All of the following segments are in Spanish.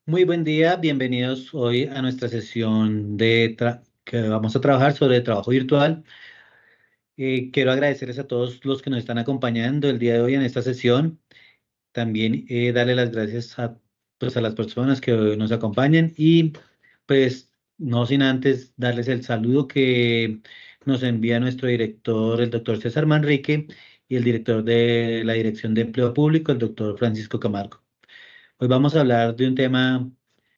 Muy buen día, bienvenidos hoy a nuestra sesión que vamos a trabajar sobre trabajo virtual. Quiero agradecerles a todos los que nos están acompañando el día de hoy en esta sesión. También darle las gracias a las personas que hoy nos acompañan y pues no sin antes darles el saludo que nos envía nuestro director, el doctor César Manrique, y el director de la Dirección de Empleo Público, el doctor Francisco Camargo. Hoy vamos a hablar de un tema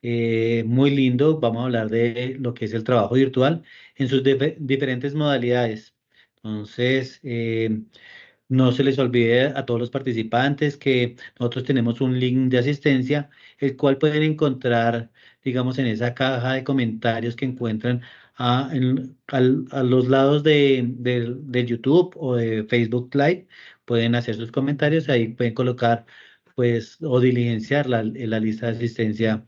muy lindo. Vamos a hablar de lo que es el trabajo virtual en sus diferentes modalidades. Entonces, no se les olvide a todos los participantes que nosotros tenemos un link de asistencia, el cual pueden encontrar, digamos, en esa caja de comentarios que encuentran a los lados de YouTube o de Facebook Live. Pueden hacer sus comentarios, ahí pueden colocar, pues, o diligenciar la lista de asistencia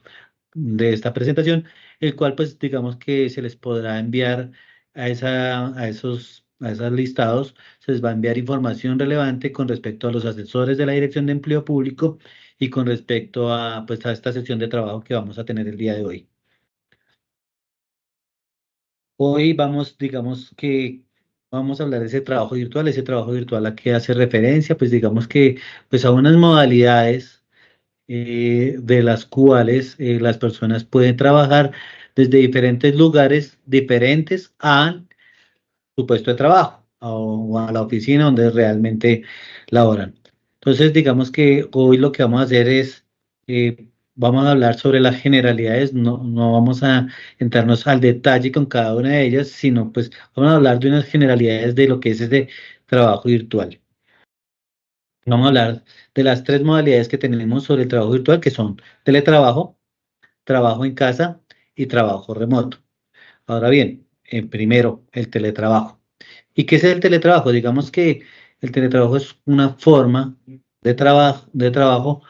de esta presentación, el cual pues digamos que se les podrá enviar a esos listados, se les va a enviar información relevante con respecto a los asesores de la Dirección de Empleo Público y con respecto a, pues, a esta sesión de trabajo que vamos a tener el día de hoy. Hoy vamos, digamos que vamos a hablar de ese trabajo virtual a que hace referencia, pues digamos que pues a unas modalidades de las cuales las personas pueden trabajar desde diferentes lugares diferentes a su puesto de trabajo o a la oficina donde realmente laboran. Entonces, digamos que hoy lo que vamos a hacer es, vamos a hablar sobre las generalidades, no vamos a entrarnos al detalle con cada una de ellas, sino pues vamos a hablar de unas generalidades de lo que es ese trabajo virtual. Vamos a hablar de las tres modalidades que tenemos sobre el trabajo virtual, que son teletrabajo, trabajo en casa y trabajo remoto. Ahora bien, primero, el teletrabajo. ¿Y qué es el teletrabajo? Digamos que el teletrabajo es una forma de trabajo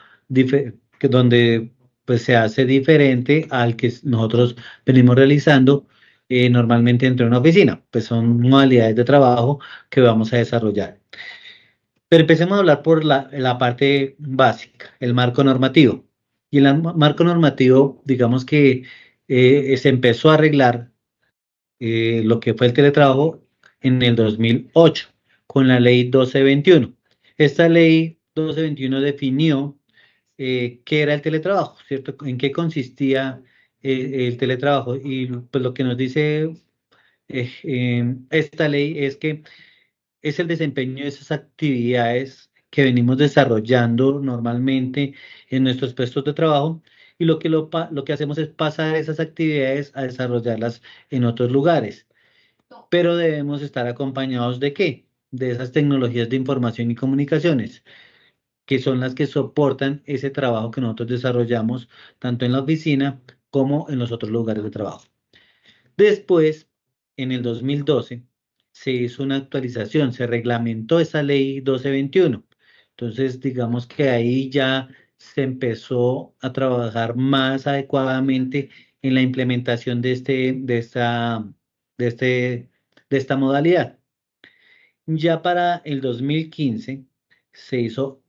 donde pues, se hace diferente al que nosotros venimos realizando normalmente dentro de una oficina. Pues son modalidades de trabajo que vamos a desarrollar. Pero empecemos a hablar por la parte básica, el marco normativo. Y el marco normativo, digamos que se empezó a arreglar lo que fue el teletrabajo en el 2008 con la ley 1221. Esta ley 1221 definió qué era el teletrabajo, ¿cierto? En qué consistía el teletrabajo. Y pues lo que nos dice esta ley es que es el desempeño de esas actividades que venimos desarrollando normalmente en nuestros puestos de trabajo y lo que hacemos es pasar esas actividades a desarrollarlas en otros lugares. Pero debemos estar acompañados ¿de qué? De esas tecnologías de información y comunicaciones, que son las que soportan ese trabajo que nosotros desarrollamos tanto en la oficina como en los otros lugares de trabajo. Después, en el 2012, se hizo una actualización, se reglamentó esa ley 1221. Entonces, digamos que ahí ya se empezó a trabajar más adecuadamente en la implementación de este, de esta modalidad. Ya para el 2015 se hizo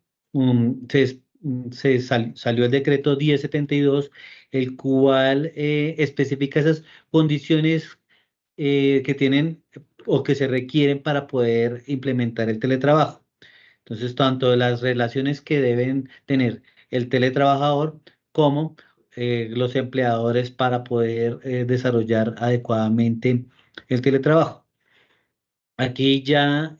salió el decreto 1072, el cual especifica esas condiciones que tienen o que se requieren para poder implementar el teletrabajo. Entonces, tanto las relaciones que deben tener el teletrabajador como los empleadores para poder desarrollar adecuadamente el teletrabajo. Aquí ya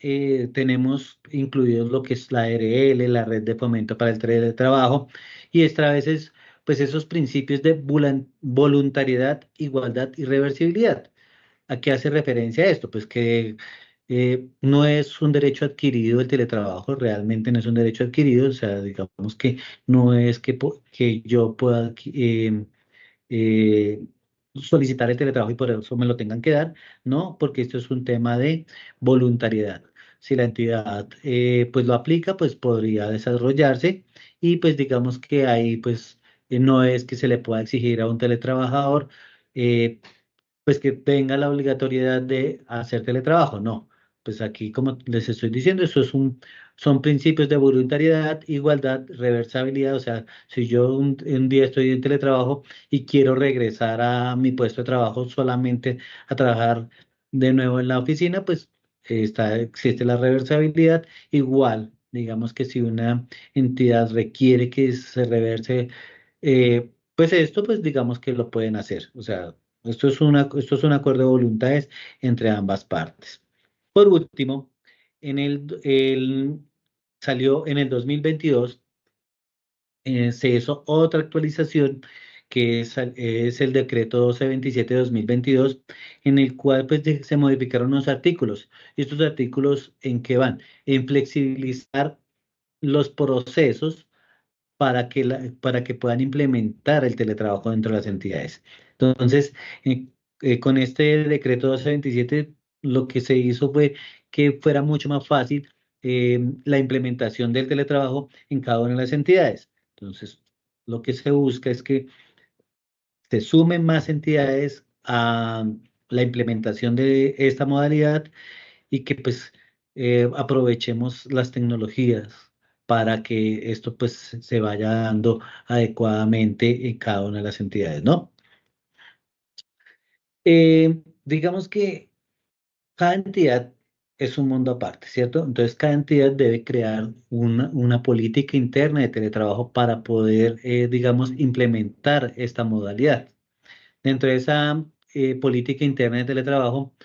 tenemos incluidos lo que es la ARL, la Red de Fomento para el Teletrabajo, y esta vez es pues esos principios de voluntariedad, igualdad y reversibilidad. ¿A qué hace referencia esto? Pues que no es un derecho adquirido el teletrabajo, realmente no es un derecho adquirido, o sea, digamos que no es que yo pueda eh, solicitar el teletrabajo y por eso me lo tengan que dar, no, porque esto es un tema de voluntariedad. Si la entidad pues lo aplica, pues podría desarrollarse y pues digamos que ahí pues no es que se le pueda exigir a un teletrabajador eh, pues que tenga la obligatoriedad de hacer teletrabajo, no. Pues aquí, como les estoy diciendo, eso es son principios de voluntariedad, igualdad, reversibilidad. O sea, si yo un día estoy en teletrabajo y quiero regresar a mi puesto de trabajo solamente a trabajar de nuevo en la oficina, pues existe la reversibilidad. Igual, digamos que si una entidad requiere que se reverse, pues esto, pues digamos que lo pueden hacer. O sea, esto es un acuerdo de voluntades entre ambas partes. Por último, salió en el 2022, se hizo otra actualización que es el decreto 1227/2022, en el cual pues, se modificaron unos artículos. ¿Y estos artículos en qué van? En flexibilizar los procesos para que puedan implementar el teletrabajo dentro de las entidades. Entonces, con este decreto 1227, lo que se hizo fue que fuera mucho más fácil la implementación del teletrabajo en cada una de las entidades. Entonces, lo que se busca es que se sumen más entidades a la implementación de esta modalidad y que pues aprovechemos las tecnologías para que esto pues se vaya dando adecuadamente en cada una de las entidades, ¿no? Digamos que cada entidad es un mundo aparte, ¿cierto? Entonces cada entidad debe crear una política interna de teletrabajo para poder, digamos, implementar esta modalidad. Dentro de esa política interna de teletrabajo,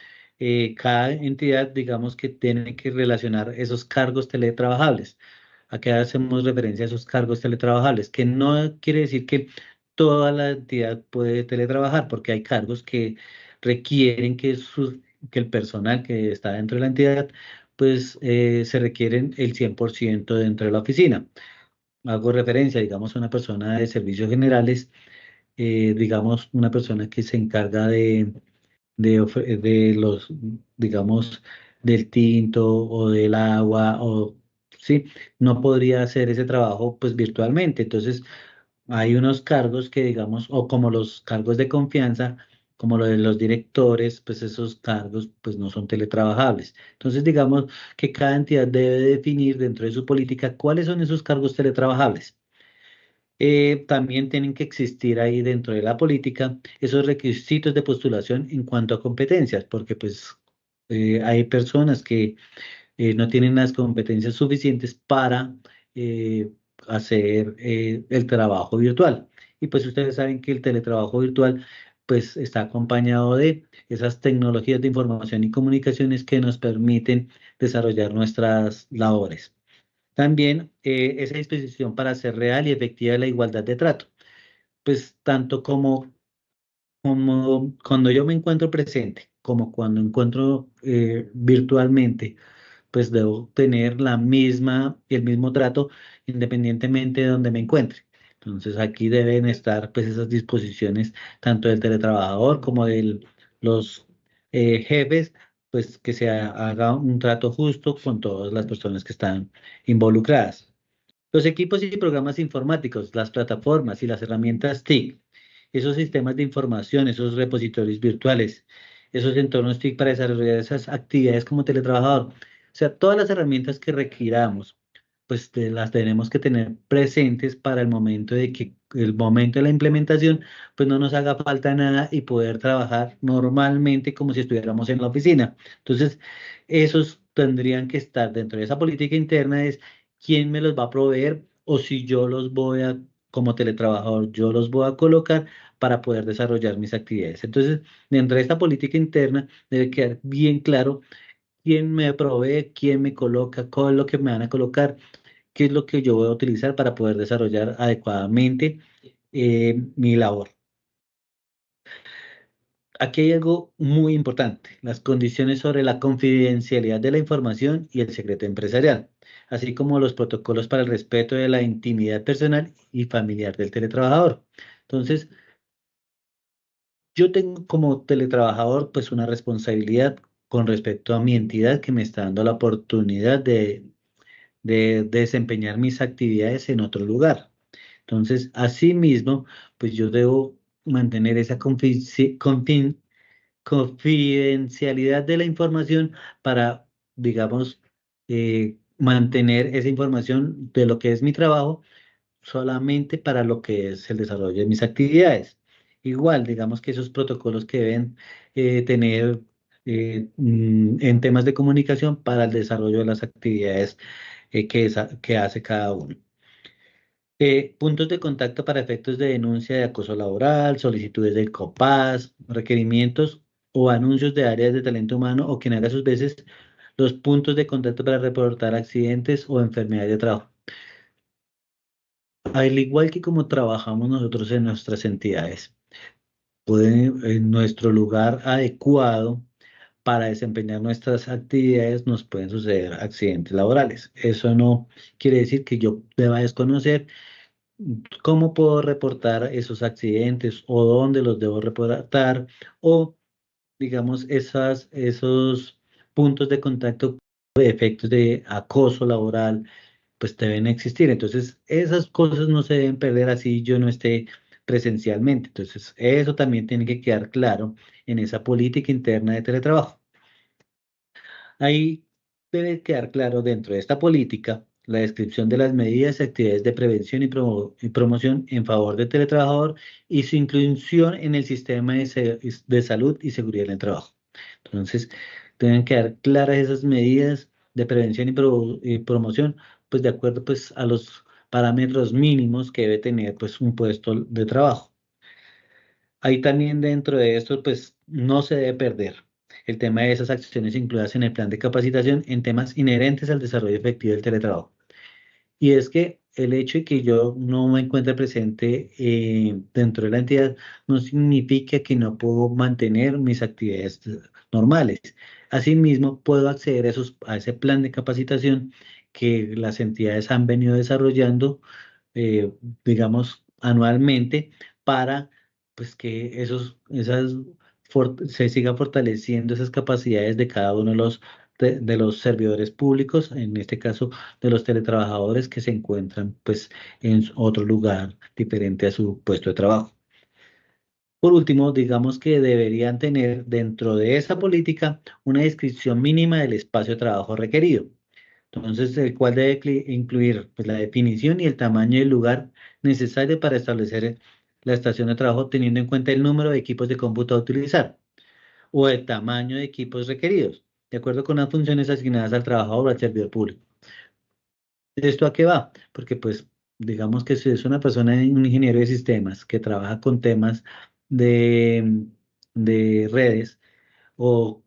cada entidad, digamos que tiene que relacionar esos cargos teletrabajables. Aquí hacemos referencia a esos cargos teletrabajables, que no quiere decir que toda la entidad puede teletrabajar, porque hay cargos que requieren que el personal que está dentro de la entidad, pues se requieren el 100% dentro de la oficina. Hago referencia, digamos, a una persona de servicios generales, digamos, una persona que se encarga de los, digamos, del tinto o del agua, o sí, no podría hacer ese trabajo pues virtualmente. Entonces, hay unos cargos que, digamos, o como los cargos de confianza, como lo de los directores, pues esos cargos pues no son teletrabajables. Entonces, digamos que cada entidad debe definir dentro de su política cuáles son esos cargos teletrabajables. También tienen que existir ahí dentro de la política esos requisitos de postulación en cuanto a competencias, porque pues hay personas que no tienen las competencias suficientes para hacer el trabajo virtual. Y pues ustedes saben que el teletrabajo virtual pues está acompañado de esas tecnologías de información y comunicaciones que nos permiten desarrollar nuestras labores. También esa disposición para hacer real y efectiva la igualdad de trato, pues tanto como cuando yo me encuentro presente, como cuando encuentro virtualmente, pues debo tener el mismo trato independientemente de donde me encuentre. Entonces aquí deben estar pues esas disposiciones tanto del teletrabajador como de los jefes, pues que se haga un trato justo con todas las personas que están involucradas. Los equipos y programas informáticos, las plataformas y las herramientas TIC, esos sistemas de información, esos repositorios virtuales, esos entornos TIC para desarrollar esas actividades como teletrabajador. O sea, todas las herramientas que requiramos, pues las tenemos que tener presentes para el momento de la implementación, pues no nos haga falta nada y poder trabajar normalmente como si estuviéramos en la oficina. Entonces, esos tendrían que estar dentro de esa política interna, es quién me los va a proveer o si yo los voy a, como teletrabajador, yo los voy a colocar para poder desarrollar mis actividades. Entonces, dentro de esta política interna debe quedar bien claro quién me provee, quién me coloca, cuál es lo que me van a colocar, qué es lo que yo voy a utilizar para poder desarrollar adecuadamente mi labor. Aquí hay algo muy importante, las condiciones sobre la confidencialidad de la información y el secreto empresarial, así como los protocolos para el respeto de la intimidad personal y familiar del teletrabajador. Entonces, yo tengo como teletrabajador pues una responsabilidad con respecto a mi entidad que me está dando la oportunidad de desempeñar mis actividades en otro lugar. Entonces, asimismo, pues yo debo mantener esa confidencialidad de la información para, digamos, mantener esa información de lo que es mi trabajo solamente para lo que es el desarrollo de mis actividades. Igual, digamos que esos protocolos que deben tener en temas de comunicación para el desarrollo de las actividades que hace cada uno. Puntos de contacto para efectos de denuncia de acoso laboral, solicitudes del COPAS, requerimientos o anuncios de áreas de talento humano o quien haga sus veces los puntos de contacto para reportar accidentes o enfermedades de trabajo. Al igual que como trabajamos nosotros en nuestras entidades, en nuestro lugar adecuado para desempeñar nuestras actividades nos pueden suceder accidentes laborales. Eso no quiere decir que yo deba desconocer cómo puedo reportar esos accidentes o dónde los debo reportar o, digamos, esos puntos de contacto de efectos de acoso laboral pues deben existir. Entonces, esas cosas no se deben perder así yo no esté presencialmente. Entonces, eso también tiene que quedar claro en esa política interna de teletrabajo. Ahí debe quedar claro dentro de esta política la descripción de las medidas y actividades de prevención y promoción en favor del teletrabajador y su inclusión en el sistema de salud y seguridad en el trabajo. Entonces, deben quedar claras esas medidas de prevención y promoción, pues de acuerdo pues a los parámetros mínimos que debe tener pues un puesto de trabajo. Ahí también dentro de esto, pues no se debe perder el tema de esas acciones incluidas en el plan de capacitación en temas inherentes al desarrollo efectivo del teletrabajo. Y es que el hecho de que yo no me encuentre presente dentro de la entidad no significa que no puedo mantener mis actividades normales. Asimismo, puedo acceder a ese plan de capacitación que las entidades han venido desarrollando, eh, digamos, anualmente para pues, que se sigan fortaleciendo esas capacidades de cada uno de los servidores públicos, en este caso de los teletrabajadores que se encuentran pues en otro lugar diferente a su puesto de trabajo. Por último, digamos que deberían tener dentro de esa política una descripción mínima del espacio de trabajo requerido. Entonces, el cual debe incluir pues, la definición y el tamaño del lugar necesario para establecer la estación de trabajo teniendo en cuenta el número de equipos de cómputo a utilizar o el tamaño de equipos requeridos, de acuerdo con las funciones asignadas al trabajador o al servidor público. ¿Esto a qué va? Porque pues digamos que si es una persona, un ingeniero de sistemas que trabaja con temas de, de redes o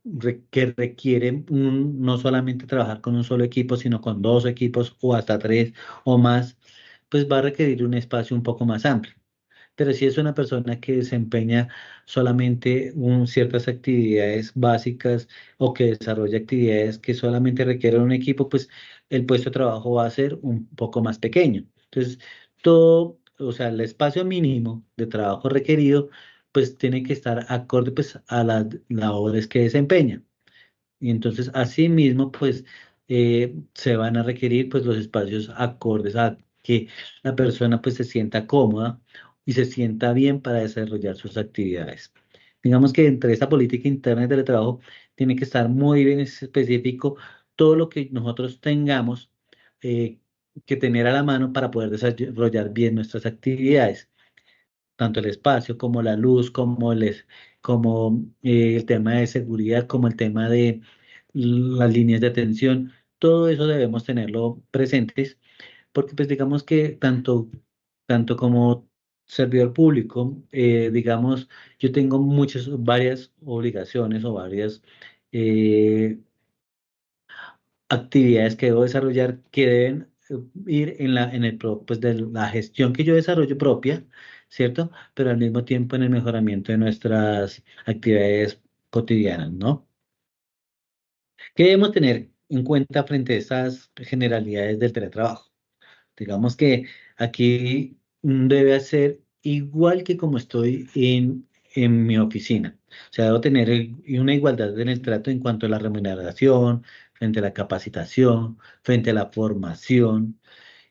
que requieren no solamente trabajar con un solo equipo, sino con dos equipos o hasta tres o más, pues va a requerir un espacio un poco más amplio. Pero si es una persona que desempeña solamente ciertas actividades básicas o que desarrolla actividades que solamente requieren un equipo, pues el puesto de trabajo va a ser un poco más pequeño. Entonces, todo, o sea, el espacio mínimo de trabajo requerido, pues tiene que estar acorde pues a las labores que desempeña. Y entonces, asimismo, pues se van a requerir pues los espacios acordes a que la persona pues se sienta cómoda y se sienta bien para desarrollar sus actividades. Digamos que entre esta política interna de teletrabajo tiene que estar muy bien específico todo lo que nosotros tengamos eh, que tener a la mano para poder desarrollar bien nuestras actividades, tanto el espacio como la luz, como el tema de seguridad, como el tema de las líneas de atención, todo eso debemos tenerlo presentes, porque pues digamos que tanto como servidor público, digamos, yo tengo varias obligaciones o varias eh, actividades que debo desarrollar que deben ir pues de la gestión que yo desarrollo propia, ¿cierto? Pero al mismo tiempo en el mejoramiento de nuestras actividades cotidianas, ¿no? ¿Qué debemos tener en cuenta frente a estas generalidades del teletrabajo? Digamos que aquí debe ser igual que como estoy en mi oficina. O sea, debo tener una igualdad en el trato en cuanto a la remuneración, frente a la capacitación, frente a la formación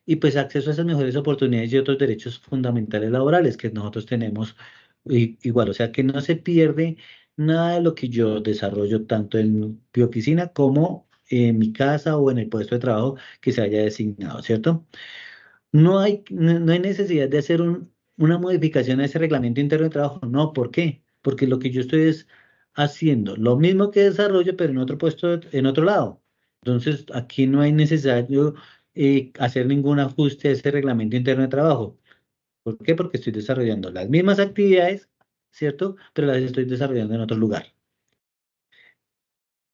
y pues acceso a esas mejores oportunidades y otros derechos fundamentales laborales que nosotros tenemos igual. O sea, que no se pierde nada de lo que yo desarrollo tanto en mi oficina como en mi casa o en el puesto de trabajo que se haya designado, ¿cierto? No hay necesidad de hacer una modificación a ese reglamento interno de trabajo. No, ¿por qué? Porque lo que yo estoy es haciendo lo mismo que desarrollo, pero en otro puesto, en otro lado. Entonces, aquí no hay necesario hacer ningún ajuste a ese reglamento interno de trabajo. ¿Por qué? Porque estoy desarrollando las mismas actividades, ¿cierto? Pero las estoy desarrollando en otro lugar.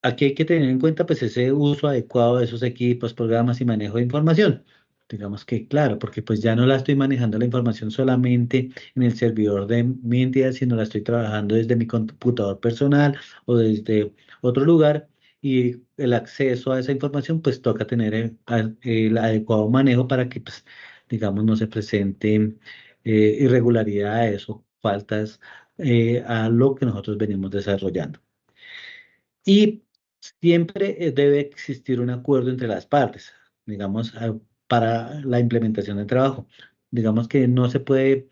Aquí hay que tener en cuenta pues ese uso adecuado de esos equipos, programas y manejo de información. Digamos que claro, porque pues ya no la estoy manejando la información solamente en el servidor de mi entidad, sino la estoy trabajando desde mi computador personal o desde otro lugar y el acceso a esa información pues toca tener el adecuado manejo para que pues digamos no se presenten irregularidades o faltas a lo que nosotros venimos desarrollando. Y siempre debe existir un acuerdo entre las partes, digamos, para la implementación del trabajo. Digamos que no se puede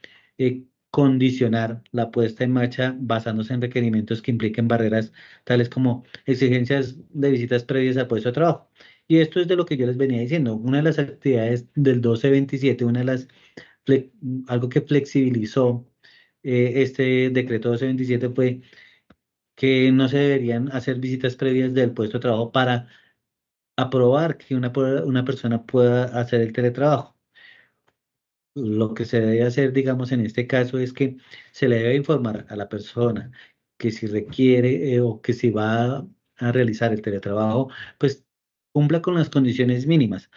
condicionar la puesta en marcha basándose en requerimientos que impliquen barreras tales como exigencias de visitas previas al puesto de trabajo. Y esto es de lo que yo les venía diciendo. Una de las actividades del 1227, fle- algo que flexibilizó este decreto 1227 fue que no se deberían hacer visitas previas del puesto de trabajo para aprobar que una persona pueda hacer el teletrabajo. Lo que se debe hacer, digamos, en este caso es que se le debe informar a la persona que si requiere o que si va a realizar el teletrabajo, pues cumpla con las condiciones mínimas.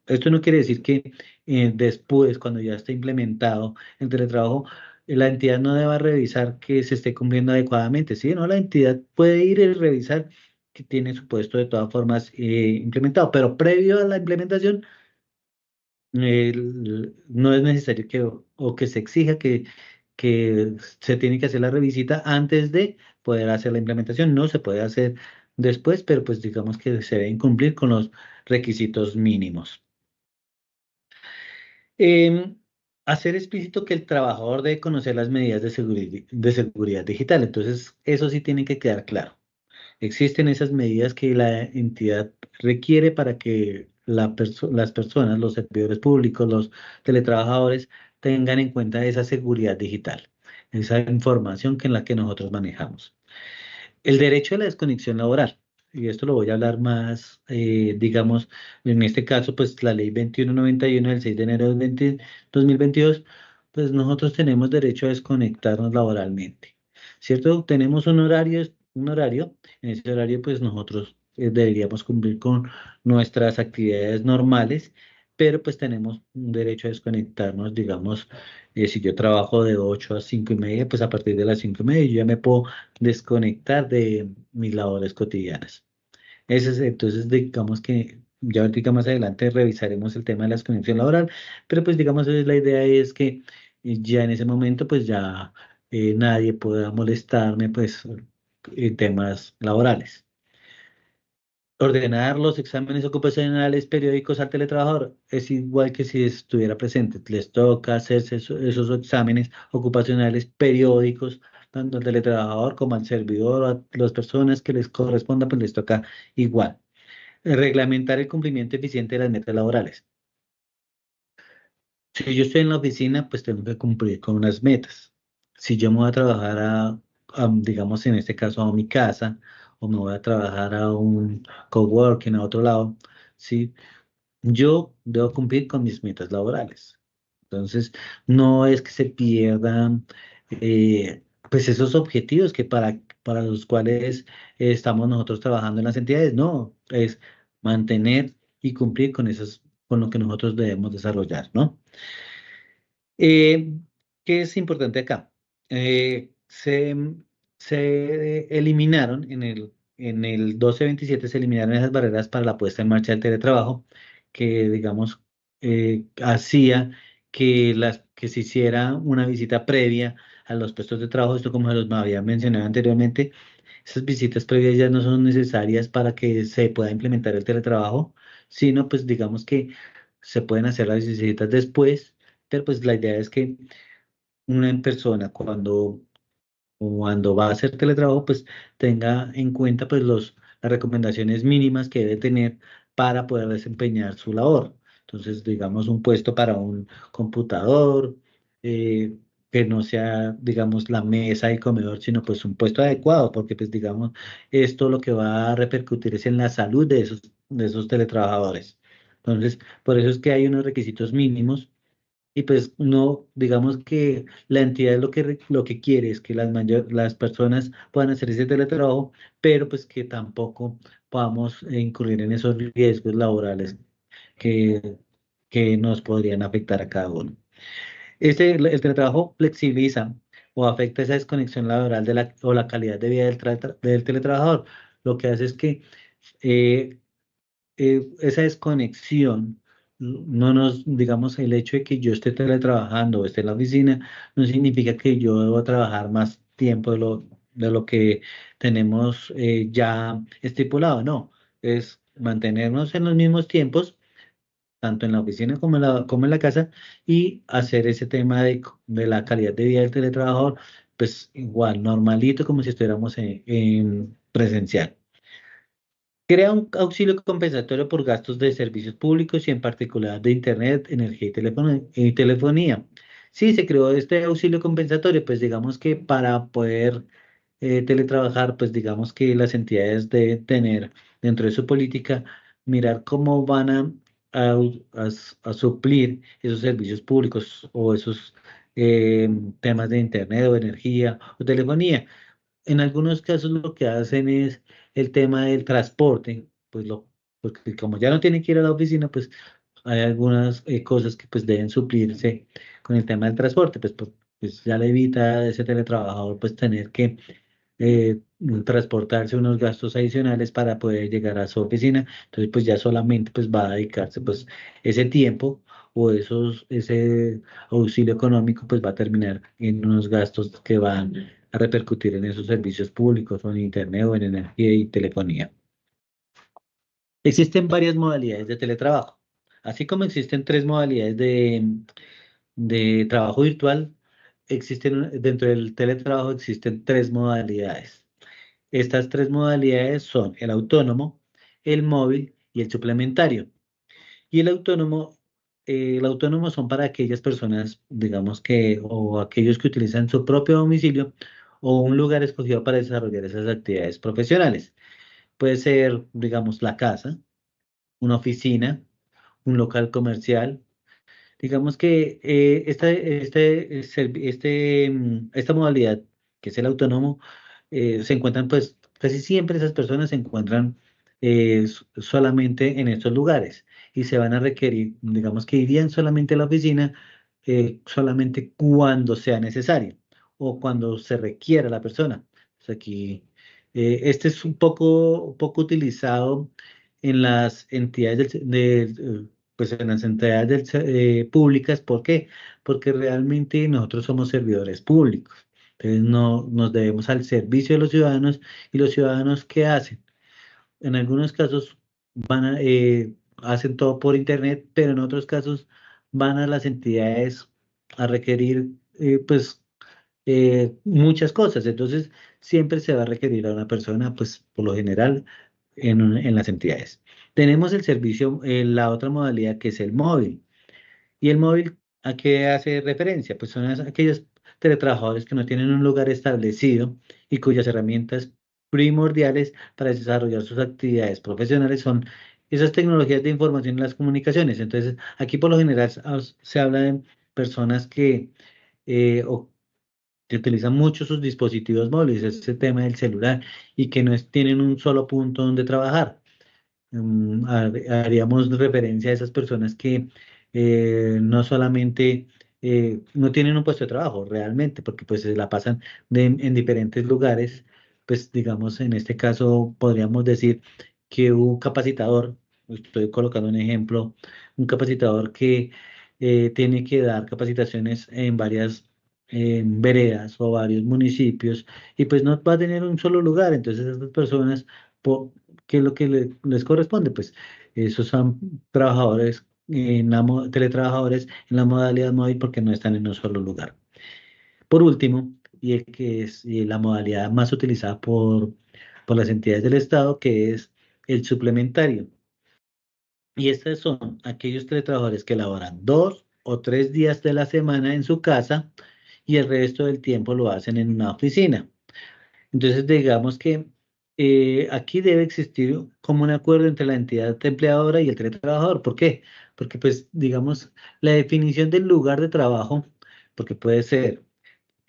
Esto no quiere decir que después, cuando ya esté implementado el teletrabajo, la entidad no deba revisar que se esté cumpliendo adecuadamente. Sí, no, la entidad puede ir y revisar que tiene su puesto de todas formas implementado, pero previo a la implementación no es necesario o que se exija que se tiene que hacer la revisita antes de poder hacer la implementación. No se puede hacer después, pero pues digamos que se deben cumplir con los requisitos mínimos. Em, Hacer explícito que el trabajador debe conocer las medidas de seguridad digital. Entonces, eso sí tiene que quedar claro. Existen esas medidas que la entidad requiere para que las personas, los servidores públicos, los teletrabajadores tengan en cuenta esa seguridad digital, esa información que en la que nosotros manejamos. El derecho a la desconexión laboral, y esto lo voy a hablar más, digamos, en este caso, pues la ley 2191 del 6 de enero del 2022, pues nosotros tenemos derecho a desconectarnos laboralmente, ¿cierto? Tenemos un horario, en ese horario pues nosotros deberíamos cumplir con nuestras actividades normales, pero pues tenemos un derecho a desconectarnos, digamos, si yo trabajo de 8 a 5 y media, pues a partir de las 5 y media yo ya me puedo desconectar de mis labores cotidianas. Entonces, digamos que ya ahorita más adelante revisaremos el tema de la desconexión laboral, pero pues digamos, la idea es que ya en ese momento pues ya nadie pueda molestarme pues en temas laborales. Ordenar los exámenes ocupacionales periódicos al teletrabajador es igual que si estuviera presente. Les toca hacerse esos exámenes ocupacionales periódicos, tanto al teletrabajador como al servidor, a las personas que les corresponda, pues les toca igual. Reglamentar el cumplimiento eficiente de las metas laborales. Si yo estoy en la oficina, pues tengo que cumplir con unas metas. Si yo me voy a trabajar digamos en este caso, a mi casa, o me voy a trabajar a un coworking a otro lado, ¿sí? Yo debo cumplir con mis metas laborales. Entonces, no es que se pierdan pues esos objetivos que para los cuales estamos nosotros trabajando en las entidades, no, es mantener y cumplir con lo que nosotros debemos desarrollar, ¿no? Eh, ¿Qué es importante acá? Eh, se, se eliminaron en el 1227 se eliminaron esas barreras para la puesta en marcha del teletrabajo que, digamos, hacía que se hiciera una visita previa a los puestos de trabajo. Esto, como se los había mencionado anteriormente, esas visitas previas ya no son necesarias para que se pueda implementar el teletrabajo, sino pues digamos que se pueden hacer las visitas después, pero pues la idea es que una persona cuando va a hacer teletrabajo pues tenga en cuenta pues las recomendaciones mínimas que debe tener para poder desempeñar su labor. Entonces, digamos, un puesto para un computador, eh, que no sea, digamos, la mesa y comedor, sino pues un puesto adecuado, porque pues, digamos, esto lo que va a repercutir es en la salud de esos teletrabajadores. Entonces, por eso es que hay unos requisitos mínimos y pues no, digamos que la entidad lo que quiere es que las personas puedan hacer ese teletrabajo, pero pues que tampoco podamos incurrir en esos riesgos laborales que, que nos podrían afectar a cada uno. El teletrabajo flexibiliza o afecta esa desconexión laboral o la calidad de vida del teletrabajador. Lo que hace es que eh, esa desconexión, no nos, digamos, el hecho de que yo esté teletrabajando o esté en la oficina, no significa que yo debo trabajar más tiempo de lo que tenemos ya estipulado, no, es mantenernos en los mismos tiempos, tanto en la oficina como en la casa, y hacer ese tema de la calidad de vida del teletrabajador, pues igual, normalito, como si estuviéramos en presencial. Crea un auxilio compensatorio por gastos de servicios públicos y en particular de Internet, energía y telefonía. Sí, se creó este auxilio compensatorio, pues digamos que para poder teletrabajar, pues digamos que las entidades deben tener dentro de su política, mirar cómo van a suplir esos servicios públicos o esos temas de Internet o energía o telefonía. En algunos casos lo que hacen es el tema del transporte, porque como ya no tienen que ir a la oficina, pues hay algunas cosas que pues deben suplirse con el tema del transporte, pues ya le evita a ese teletrabajador pues tener que eh, transportarse unos gastos adicionales para poder llegar a su oficina. Entonces, pues ya solamente pues va a dedicarse pues ese tiempo o ese auxilio económico pues va a terminar en unos gastos que van a repercutir en esos servicios públicos o en internet o en energía y telefonía. Existen varias modalidades de teletrabajo. Así como existen tres modalidades de trabajo virtual, dentro del teletrabajo existen tres modalidades. Estas tres modalidades son el autónomo, el móvil y el suplementario. Y el autónomo son para aquellas personas, digamos que, o aquellos que utilizan su propio domicilio o un lugar escogido para desarrollar esas actividades profesionales. Puede ser, digamos, la casa, una oficina, un local comercial. Digamos que esta modalidad, que es el autónomo, se encuentran, pues, casi siempre esas personas se encuentran solamente en estos lugares y se van a requerir, digamos que irían solamente a la oficina solamente cuando sea necesario o cuando se requiera la persona. O sea, aquí, este es un poco utilizado en las entidades pues en las entidades públicas. ¿Por qué? Porque realmente nosotros somos servidores públicos. Entonces no, nos debemos al servicio de los ciudadanos y los ciudadanos ¿qué hacen? En algunos casos hacen todo por internet, pero en otros casos van a las entidades a requerir pues muchas cosas. Entonces siempre se va a requerir a una persona, pues por lo general en las entidades. Tenemos el servicio, la otra modalidad que es el móvil. ¿Y el móvil a qué hace referencia? Pues son aquellos teletrabajadores que no tienen un lugar establecido y cuyas herramientas primordiales para desarrollar sus actividades profesionales son esas tecnologías de información y las comunicaciones. Entonces, aquí por lo general se habla de personas o que utilizan mucho sus dispositivos móviles, ese tema del celular, y que tienen un solo punto donde trabajar. Haríamos referencia a esas personas que no solamente no tienen un puesto de trabajo realmente, porque pues se la pasan en diferentes lugares, pues digamos en este caso podríamos decir que un capacitador, estoy colocando un ejemplo, un capacitador que tiene que dar capacitaciones en varias veredas o varios municipios y pues no va a tener un solo lugar, entonces estas personas ¿qué es lo que les corresponde? Pues esos son trabajadores teletrabajadores en la modalidad móvil porque no están en un solo lugar. Por último, y el que es la modalidad más utilizada por las entidades del Estado, que es el suplementario. Y estos son aquellos teletrabajadores que laboran 2 o 3 días de la semana en su casa y el resto del tiempo lo hacen en una oficina. Entonces, digamos que aquí debe existir como un acuerdo entre la entidad empleadora y el teletrabajador. ¿Por qué? Porque, pues, digamos, la definición del lugar de trabajo, porque puede ser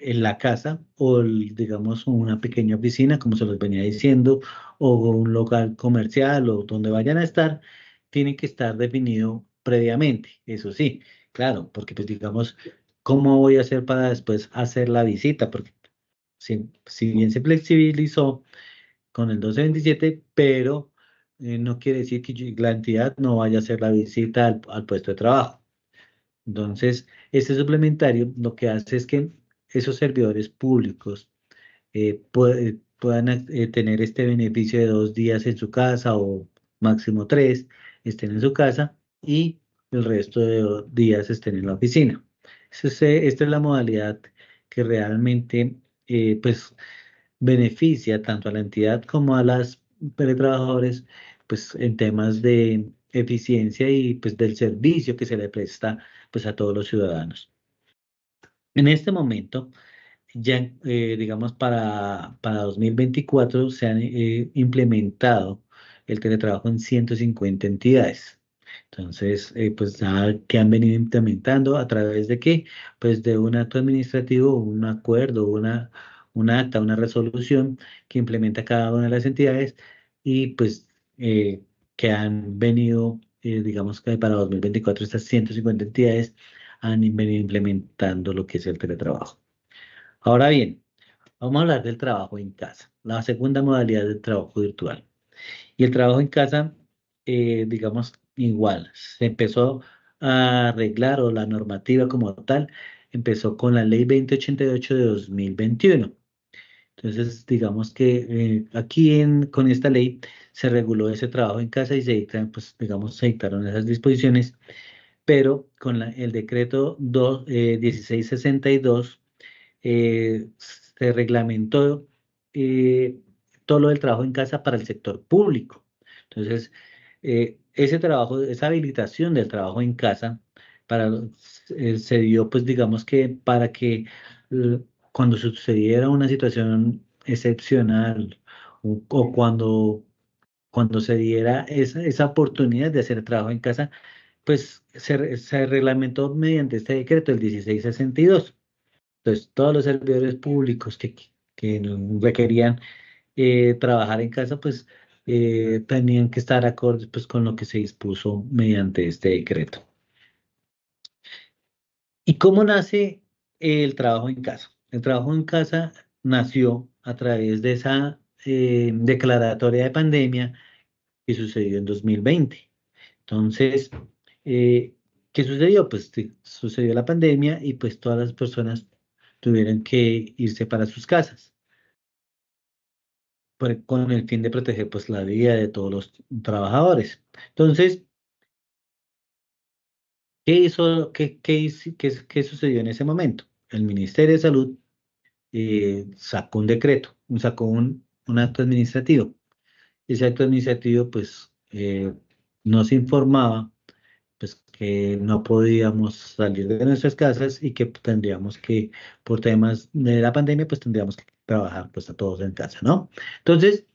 en la casa o, digamos, una pequeña oficina, como se los venía diciendo, o un local comercial o donde vayan a estar, tiene que estar definido previamente. Eso sí, claro, porque, pues, digamos, ¿cómo voy a hacer para después hacer la visita? Porque si bien se flexibilizó con el 1227, pero no quiere decir que la entidad no vaya a hacer la visita al puesto de trabajo. Entonces, este suplementario lo que hace es que esos servidores públicos puedan tener este beneficio de 2 días en su casa o máximo 3, estén en su casa y el resto de días estén en la oficina. Esta es la modalidad que realmente pues beneficia tanto a la entidad como a las teletrabajadores pues en temas de eficiencia y pues del servicio que se le presta pues a todos los ciudadanos. En este momento, ya digamos para 2024 se han implementado el teletrabajo en 150 entidades. Entonces, pues ya que han venido implementando a través de qué? Pues de un acto administrativo, un acuerdo, un acta, una resolución que implementa cada una de las entidades y pues que han venido, digamos que para 2024 estas 150 entidades han venido implementando lo que es el teletrabajo. Ahora bien, vamos a hablar del trabajo en casa, la segunda modalidad del trabajo virtual. Y el trabajo en casa, digamos, igual, se empezó a arreglar o la normativa como tal, empezó con la ley 2088 de 2021. Entonces, digamos que aquí con esta ley se reguló ese trabajo en casa y se dictan, pues, digamos, se dictaron esas disposiciones, pero con el decreto 1662 se reglamentó todo lo del trabajo en casa para el sector público. Entonces, ese trabajo, esa habilitación del trabajo en casa para, se dio, pues digamos que para que eh, cuando sucediera una situación excepcional o cuando se diera esa oportunidad de hacer trabajo en casa, pues se reglamentó mediante este decreto, el 1662. Entonces, todos los servidores públicos que requerían trabajar en casa, pues tenían que estar acordes pues, con lo que se dispuso mediante este decreto. ¿Y cómo nace el trabajo en casa? El trabajo en casa nació a través de esa declaratoria de pandemia que sucedió en 2020. Entonces, eh, ¿qué sucedió? Pues sí, sucedió la pandemia y pues todas las personas tuvieron que irse para sus casas con el fin de proteger pues la vida de todos los trabajadores. Entonces, ¿qué hizo, qué sucedió en ese momento? El Ministerio de Salud sacó un decreto, sacó un acto administrativo. Ese acto administrativo pues nos informaba pues que no podíamos salir de nuestras casas y que tendríamos que, por temas de la pandemia, pues tendríamos que trabajar pues a todos en casa, ¿no? Entonces,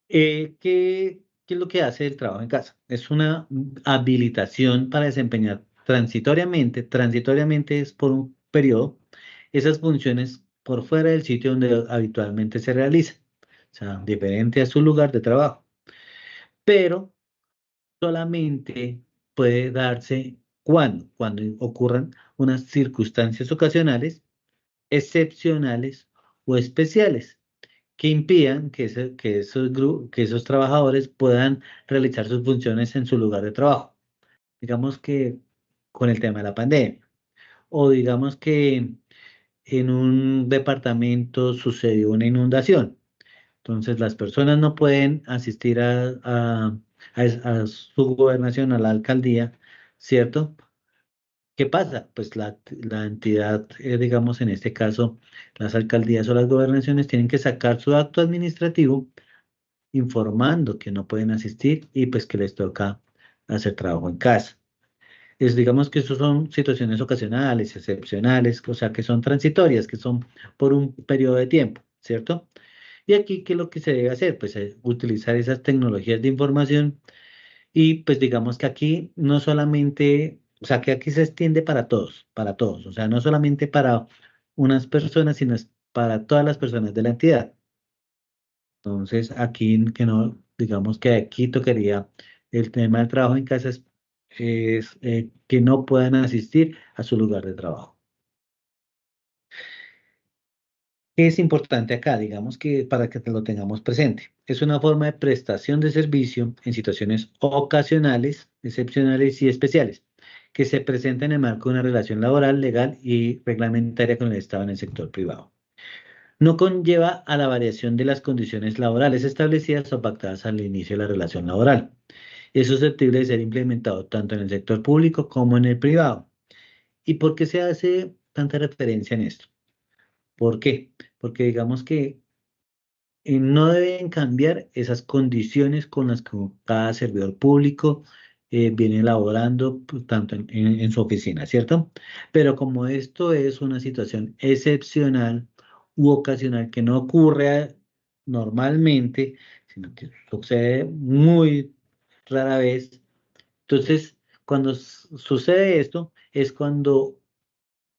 ¿qué es lo que hace el trabajo en casa? Es una habilitación para desempeñar transitoriamente es por un periodo, esas funciones por fuera del sitio donde habitualmente se realizan, o sea, diferente a su lugar de trabajo, pero solamente puede darse cuando ocurran unas circunstancias ocasionales, excepcionales o especiales que impidan que esos trabajadores puedan realizar sus funciones en su lugar de trabajo. Digamos que con el tema de la pandemia, o digamos que en un departamento sucedió una inundación. Entonces las personas no pueden asistir a su gobernación, a la alcaldía, ¿cierto? ¿Qué pasa? Pues la entidad, digamos en este caso, las alcaldías o las gobernaciones tienen que sacar su acto administrativo informando que no pueden asistir y pues que les toca hacer trabajo en casa. Digamos que eso son situaciones ocasionales, excepcionales, o sea, que son transitorias, que son por un periodo de tiempo, ¿cierto? Y aquí, ¿qué es lo que se debe hacer? Pues utilizar esas tecnologías de información y pues digamos que aquí no solamente, o sea, que aquí se extiende para todos, o sea, no solamente para unas personas, sino es para todas las personas de la entidad. Entonces, aquí que no, digamos que aquí tocaría el tema del trabajo en casa es que no puedan asistir a su lugar de trabajo. ¿Qué es importante acá? Digamos que para que lo tengamos presente. Es una forma de prestación de servicio en situaciones ocasionales, excepcionales y especiales, que se presenta en el marco de una relación laboral, legal y reglamentaria con el Estado en el sector privado. No conlleva a la variación de las condiciones laborales establecidas o pactadas al inicio de la relación laboral. Es susceptible de ser implementado tanto en el sector público como en el privado. ¿Y por qué se hace tanta referencia en esto? ¿Por qué? Porque digamos que no deben cambiar esas condiciones con las que cada servidor público viene elaborando pues, tanto en su oficina, ¿cierto? Pero como esto es una situación excepcional u ocasional que no ocurre normalmente, sino que sucede muy rara vez, entonces cuando sucede esto es cuando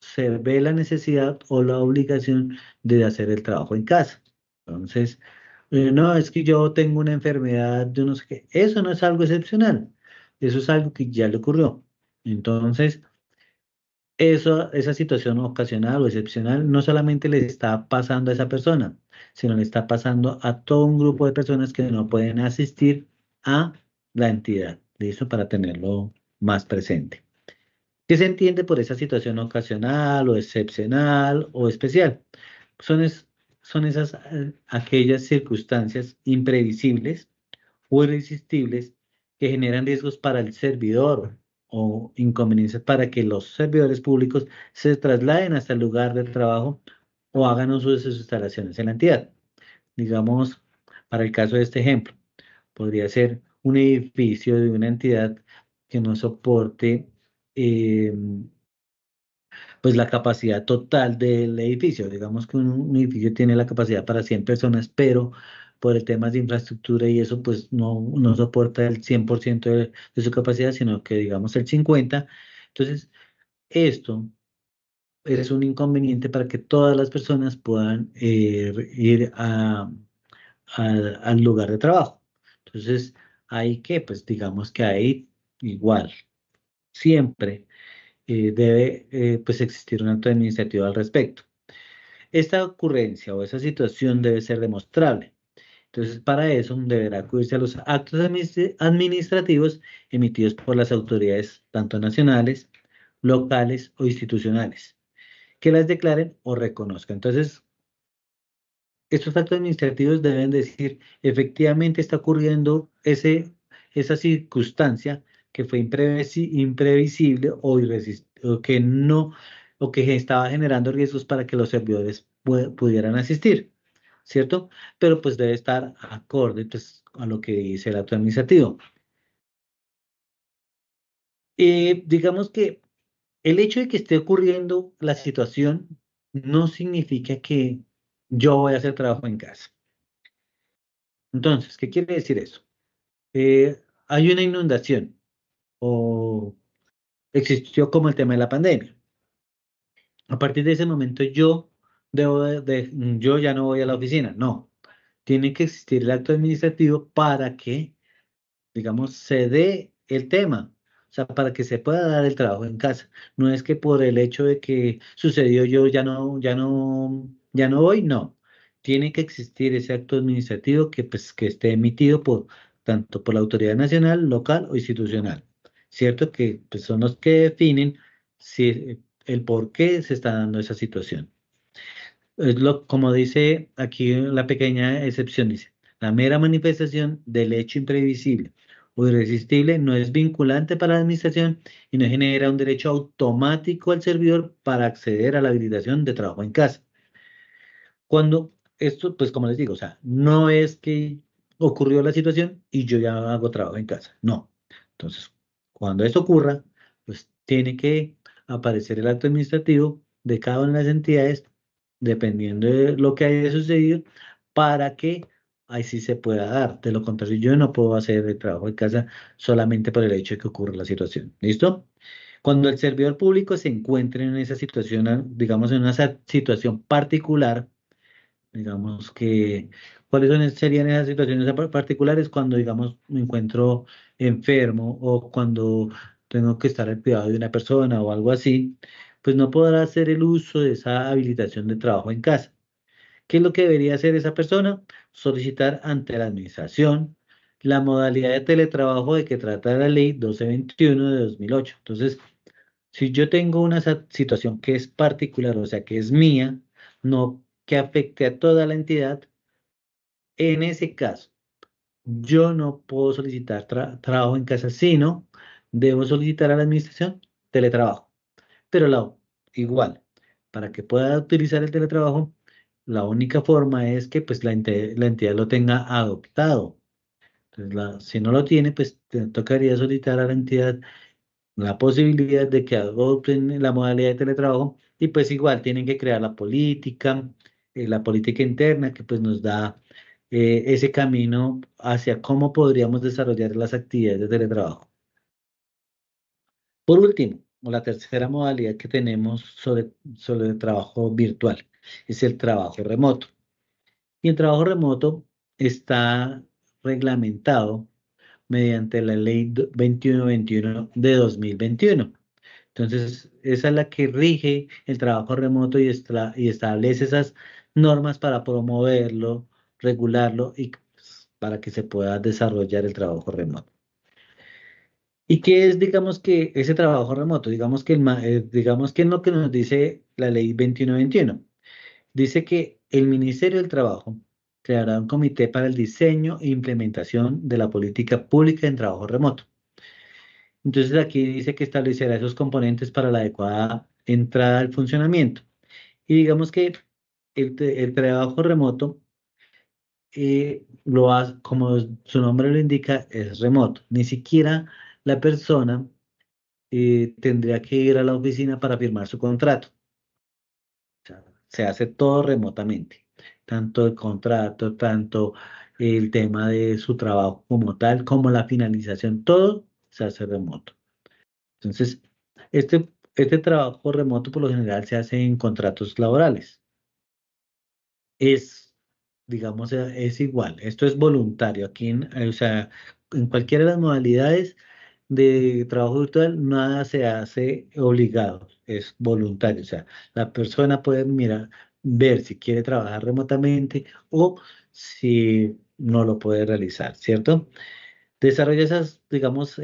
se ve la necesidad o la obligación de hacer el trabajo en casa. Entonces, no, es que yo tengo una enfermedad de no sé qué. Eso no es algo excepcional. Eso es algo que ya le ocurrió. Entonces, esa situación ocasional o excepcional no solamente le está pasando a esa persona, sino le está pasando a todo un grupo de personas que no pueden asistir a la entidad. ¿Listo? Para tenerlo más presente. ¿Qué se entiende por esa situación ocasional o excepcional o especial? Son, son esas aquellas circunstancias imprevisibles o irresistibles que generan riesgos para el servidor o inconveniencias para que los servidores públicos se trasladen hasta el lugar del trabajo o hagan uso de sus instalaciones en la entidad. Digamos, para el caso de este ejemplo, podría ser un edificio de una entidad que no soporte eh, pues la capacidad total del edificio. Digamos que un edificio tiene la capacidad para 100 personas, pero por el tema de infraestructura y eso, pues no soporta el 100% de su capacidad, sino que digamos el 50%. Entonces, esto es un inconveniente para que todas las personas puedan ir al lugar de trabajo. Entonces, hay que, pues digamos que ahí igual, siempre debe pues existir un acto administrativo al respecto. Esta ocurrencia o esa situación debe ser demostrable. Entonces, para eso deberá acudirse a los actos administrativos emitidos por las autoridades, tanto nacionales, locales o institucionales, que las declaren o reconozcan. Entonces, estos actos administrativos deben decir, efectivamente está ocurriendo esa circunstancia que fue imprevisible o que no, o que estaba generando riesgos para que los servidores pudieran asistir, ¿cierto? Pero pues debe estar acorde pues, a lo que dice el acto administrativo. Digamos que el hecho de que esté ocurriendo la situación no significa que yo voy a hacer trabajo en casa. Entonces, ¿qué quiere decir eso? Hay una inundación o existió como el tema de la pandemia. A partir de ese momento yo ya no voy a la oficina. No, tiene que existir el acto administrativo para que, digamos, se dé el tema. O sea, para que se pueda dar el trabajo en casa. No es que por el hecho de que sucedió yo ya no voy, no. Tiene que existir ese acto administrativo que, pues, que esté emitido por tanto por la autoridad nacional, local o institucional. ¿Cierto? Que pues, son los que definen si el por qué se está dando esa situación. Como dice aquí la pequeña excepción, dice, la mera manifestación del hecho imprevisible o irresistible, no es vinculante para la administración y no genera un derecho automático al servidor para acceder a la habilitación de trabajo en casa. Cuando esto, pues como les digo, o sea, no es que ocurrió la situación y yo ya hago trabajo en casa, no. Entonces, cuando esto ocurra, pues tiene que aparecer el acto administrativo de cada una de las entidades, dependiendo de lo que haya sucedido, para que ahí sí se pueda dar. De lo contrario, yo no puedo hacer el trabajo en casa solamente por el hecho de que ocurra la situación. ¿Listo? Cuando el servidor público se encuentre en esa situación, digamos, en una situación particular, digamos que, serían esas situaciones particulares cuando, digamos, me encuentro enfermo o cuando tengo que estar al cuidado de una persona o algo así, pues no podrá hacer el uso de esa habilitación de trabajo en casa. ¿Qué es lo que debería hacer esa persona? Solicitar ante la administración la modalidad de teletrabajo de que trata la ley 1221 de 2008. Entonces, si yo tengo una situación que es particular, o sea, que es mía, no que afecte a toda la entidad, en ese caso, yo no puedo solicitar trabajo en casa, sino debo solicitar a la administración teletrabajo. Pero igual, para que pueda utilizar el teletrabajo, la única forma es que pues, la entidad lo tenga adoptado. Entonces, si no lo tiene, pues tocaría solicitar a la entidad la posibilidad de que adopten la modalidad de teletrabajo y pues igual tienen que crear la política interna que pues nos da ese camino hacia cómo podríamos desarrollar las actividades de teletrabajo. Por último, o la tercera modalidad que tenemos sobre el trabajo virtual es el trabajo remoto. Y el trabajo remoto está reglamentado mediante la ley 2121 de 2021. Entonces, esa es la que rige el trabajo remoto y establece esas normas para promoverlo, regularlo y pues, para que se pueda desarrollar el trabajo remoto. ¿Y qué es, digamos que, ese trabajo remoto? Digamos que es lo que nos dice la ley 2121. Dice que el Ministerio del Trabajo creará un comité para el diseño e implementación de la política pública en trabajo remoto. Entonces aquí dice que establecerá esos componentes para la adecuada entrada al funcionamiento. Y digamos que el trabajo remoto, como su nombre lo indica, es remoto. Ni siquiera la persona tendría que ir a la oficina para firmar su contrato. O sea, se hace todo remotamente. Tanto el contrato, tanto el tema de su trabajo como tal, como la finalización, todo se hace remoto. Entonces, este trabajo remoto por lo general se hace en contratos laborales. Es, digamos, es igual. Esto es voluntario. O sea, en cualquiera de las modalidades de trabajo virtual, nada se hace obligado. Es voluntario. O sea, la persona puede ver si quiere trabajar remotamente o si no lo puede realizar, ¿cierto? Desarrolla esas, digamos,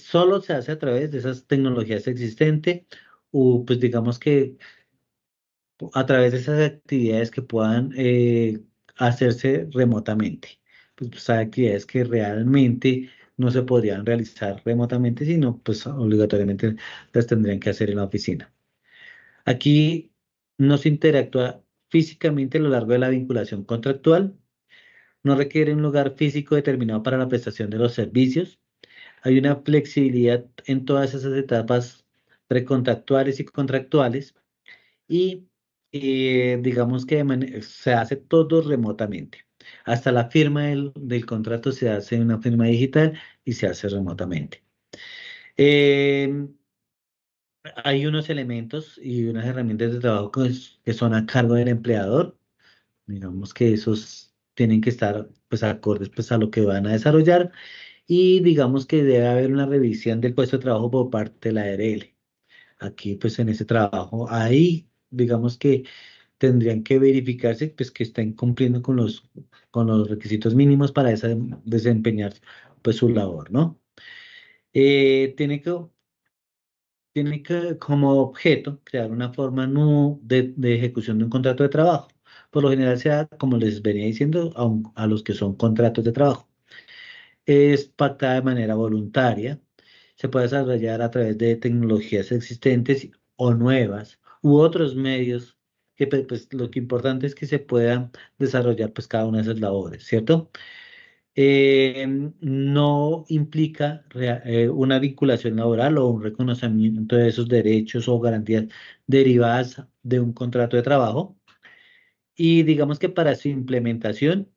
solo se hace a través de esas tecnologías existentes o pues digamos que a través de esas actividades que puedan hacerse remotamente. Pues hay actividades que realmente no se podrían realizar remotamente, sino pues obligatoriamente las tendrían que hacer en la oficina. Aquí no se interactúa físicamente a lo largo de la vinculación contractual, no requiere un lugar físico determinado para la prestación de los servicios. Hay una flexibilidad en todas esas etapas precontractuales y contractuales y digamos que se hace todo remotamente. Hasta la firma del contrato se hace en una firma digital y se hace remotamente. Eh, Hay unos elementos y unas herramientas de trabajo que son a cargo del empleador. Digamos que esos tienen que estar pues acordes pues a lo que van a desarrollar y digamos que debe haber una revisión del puesto de trabajo por parte de la ARL. Aquí, pues en ese trabajo, ahí, digamos que tendrían que verificarse pues, que estén cumpliendo con los requisitos mínimos para desempeñar pues, su labor, ¿no? Eh, tiene que, tiene que, como objeto, crear una forma de ejecución de un contrato de trabajo. Por lo general se da, como les venía diciendo, a los que son contratos de trabajo. es pactada de manera voluntaria, se puede desarrollar a través de tecnologías existentes o nuevas u otros medios que pues, lo que importante es que se puedan desarrollar pues cada una de esas labores, ¿cierto? No implica una vinculación laboral o un reconocimiento de esos derechos o garantías derivadas de un contrato de trabajo. Y digamos que para su implementación,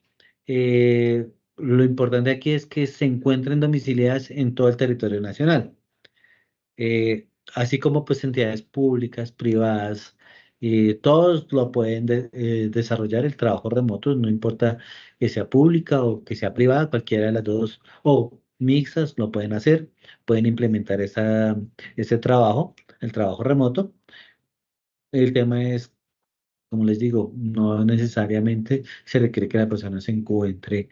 lo importante aquí es que se encuentren domiciliadas en todo el territorio nacional, así como pues entidades públicas, privadas, todos lo pueden desarrollar el trabajo remoto, no importa que sea pública o que sea privada, cualquiera de las dos o mixtas lo pueden hacer, pueden implementar ese trabajo, el trabajo remoto. El tema es, como les digo, no necesariamente se requiere que la persona se encuentre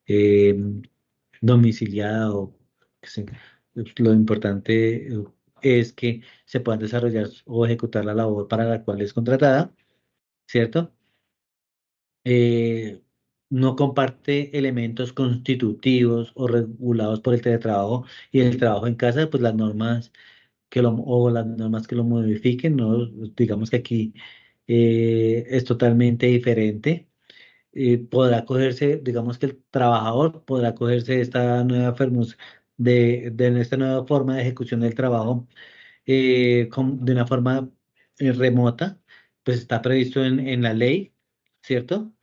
eh, domiciliada o que lo importante es que se puedan desarrollar o ejecutar la labor para la cual es contratada, ¿cierto? Eh, no comparte elementos constitutivos o regulados por el teletrabajo y el trabajo en casa, pues las normas o las normas que lo modifiquen, ¿no? Digamos que aquí es totalmente diferente. Podrá cogerse, digamos que el trabajador podrá cogerse de esta nueva de esta nueva forma de ejecución del trabajo de una forma remota, pues está previsto en la ley, ¿cierto?